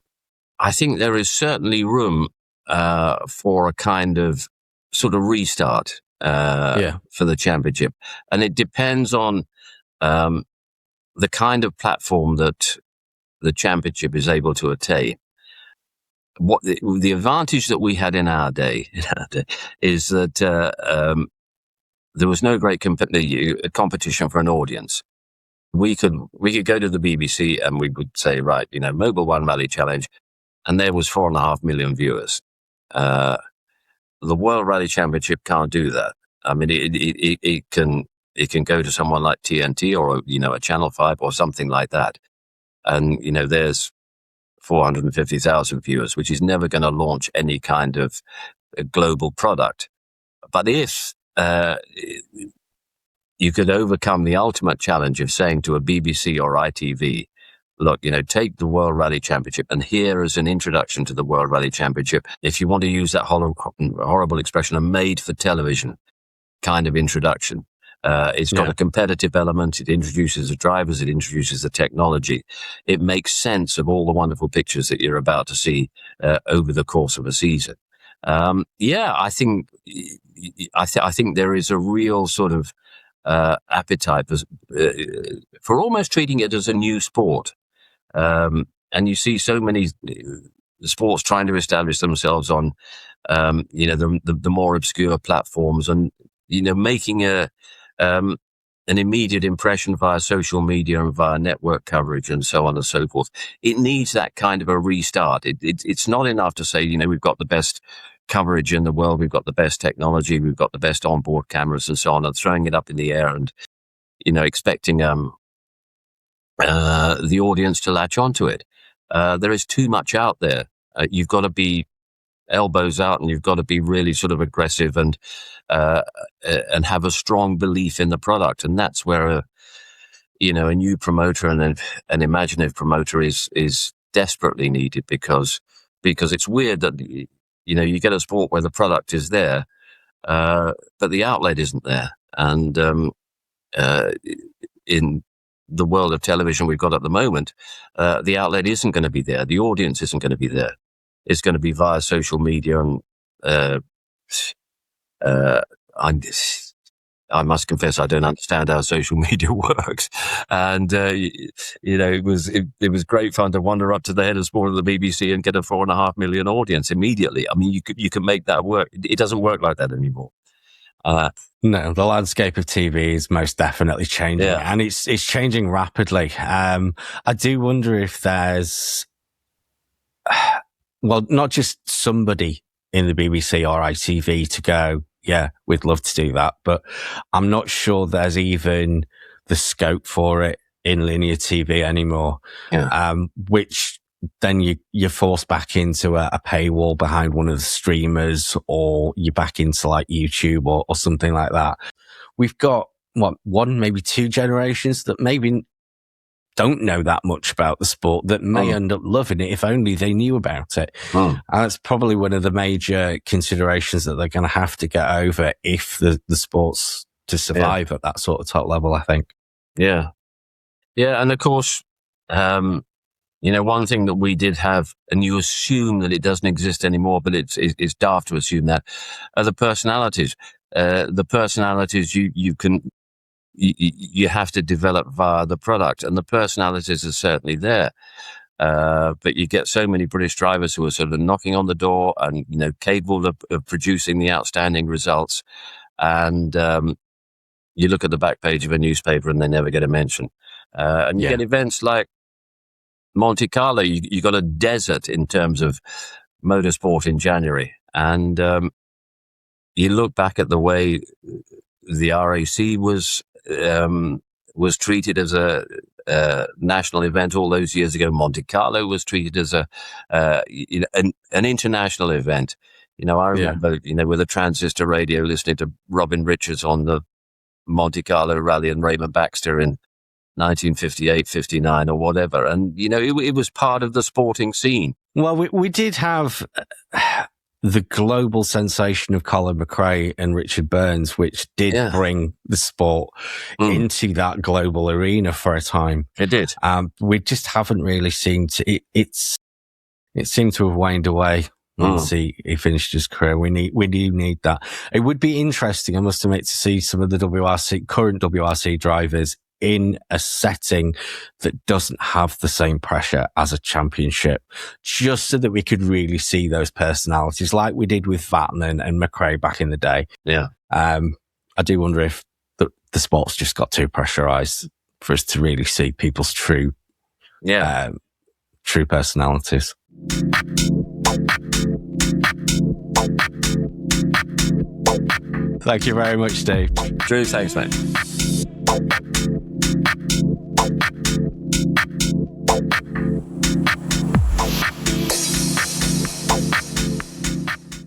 I think there is certainly room for a kind of sort of restart for the championship. And it depends on the kind of platform that the championship is able to attain. What the advantage that we had in our day is that there was no great competition for an audience. We could go to the BBC and we would say, right, Mobil 1 Rally Challenge, and there was 4.5 million viewers. The World Rally Championship can't do that. I mean, it can go to someone like TNT or a Channel 5 or something like that, and there's 450,000 viewers, which is never going to launch any kind of a global product. But if you could overcome the ultimate challenge of saying to a BBC or ITV, look, take the World Rally Championship, and here is an introduction to the World Rally Championship. If you want to use that horrible expression, a made-for-television kind of introduction. It's got a competitive element. It introduces the drivers. It introduces the technology. It makes sense of all the wonderful pictures that you're about to see over the course of a season. I think there is a real sort of appetite for almost treating it as a new sport. And you see so many sports trying to establish themselves on, the more obscure platforms, and making an immediate impression via social media and via network coverage and so on and so forth. It needs that kind of a restart. It's not enough to say, we've got the best coverage in the world, we've got the best technology, we've got the best onboard cameras and so on, and throwing it up in the air and expecting the audience to latch onto it. There is too much out there. You've got to be elbows out, and you've got to be really sort of aggressive and have a strong belief in the product. And that's where a new promoter and an imaginative promoter is desperately needed, because it's weird that you get a sport where the product is there, but the outlet isn't there. And in the world of television we've got at the moment, the outlet isn't going to be there. The audience isn't going to be there. It's going to be via social media. And I must confess, I don't understand how social media works. And, it was great fun to wander up to the head of sport of the BBC and get a 4.5 million audience immediately. I mean, you can make that work. It doesn't work like that anymore. No, the landscape of TV is most definitely changing, and it's changing rapidly. I do wonder if there's, not just somebody in the BBC or ITV to go, yeah, we'd love to do that, but I'm not sure there's even the scope for it in linear TV anymore. Yeah. Which then you're forced back into a paywall behind one of the streamers, or you're back into like YouTube or something like that. We've got one, maybe two generations that maybe don't know that much about the sport that may end up loving it if only they knew about it. And that's probably one of the major considerations that they're going to have to get over if the sport's to survive at that sort of top level, I think. Yeah. Yeah. And of course, one thing that we did have, and you assume that it doesn't exist anymore, but it's daft to assume that, are the personalities. The personalities you have to develop via the product, and the personalities are certainly there. But you get so many British drivers who are sort of knocking on the door and, capable of producing the outstanding results. And you look at the back page of a newspaper and they never get a mention. And you get events like Monte Carlo. You got a desert in terms of motorsport in January. And you look back at the way the RAC was treated as a national event all those years ago. Monte Carlo was treated as an international event. I remember, with a transistor radio listening to Robin Richards on the Monte Carlo Rally and Raymond Baxter in 1958, 59 or whatever. And, it was part of the sporting scene. Well, we did have the global sensation of Colin McRae and Richard Burns, which did bring the sport into that global arena for a time. It did. We just haven't really seemed to, it seemed to have waned away once he finished his career. We do need that. It would be interesting, I must admit, to see some of the current WRC drivers in a setting that doesn't have the same pressure as a championship, just so that we could really see those personalities like we did with Vatman and McRae back in the day. Yeah. I do wonder if the sport's just got too pressurized for us to really see people's true personalities. Thank you very much, Steve. Drew, thanks, mate.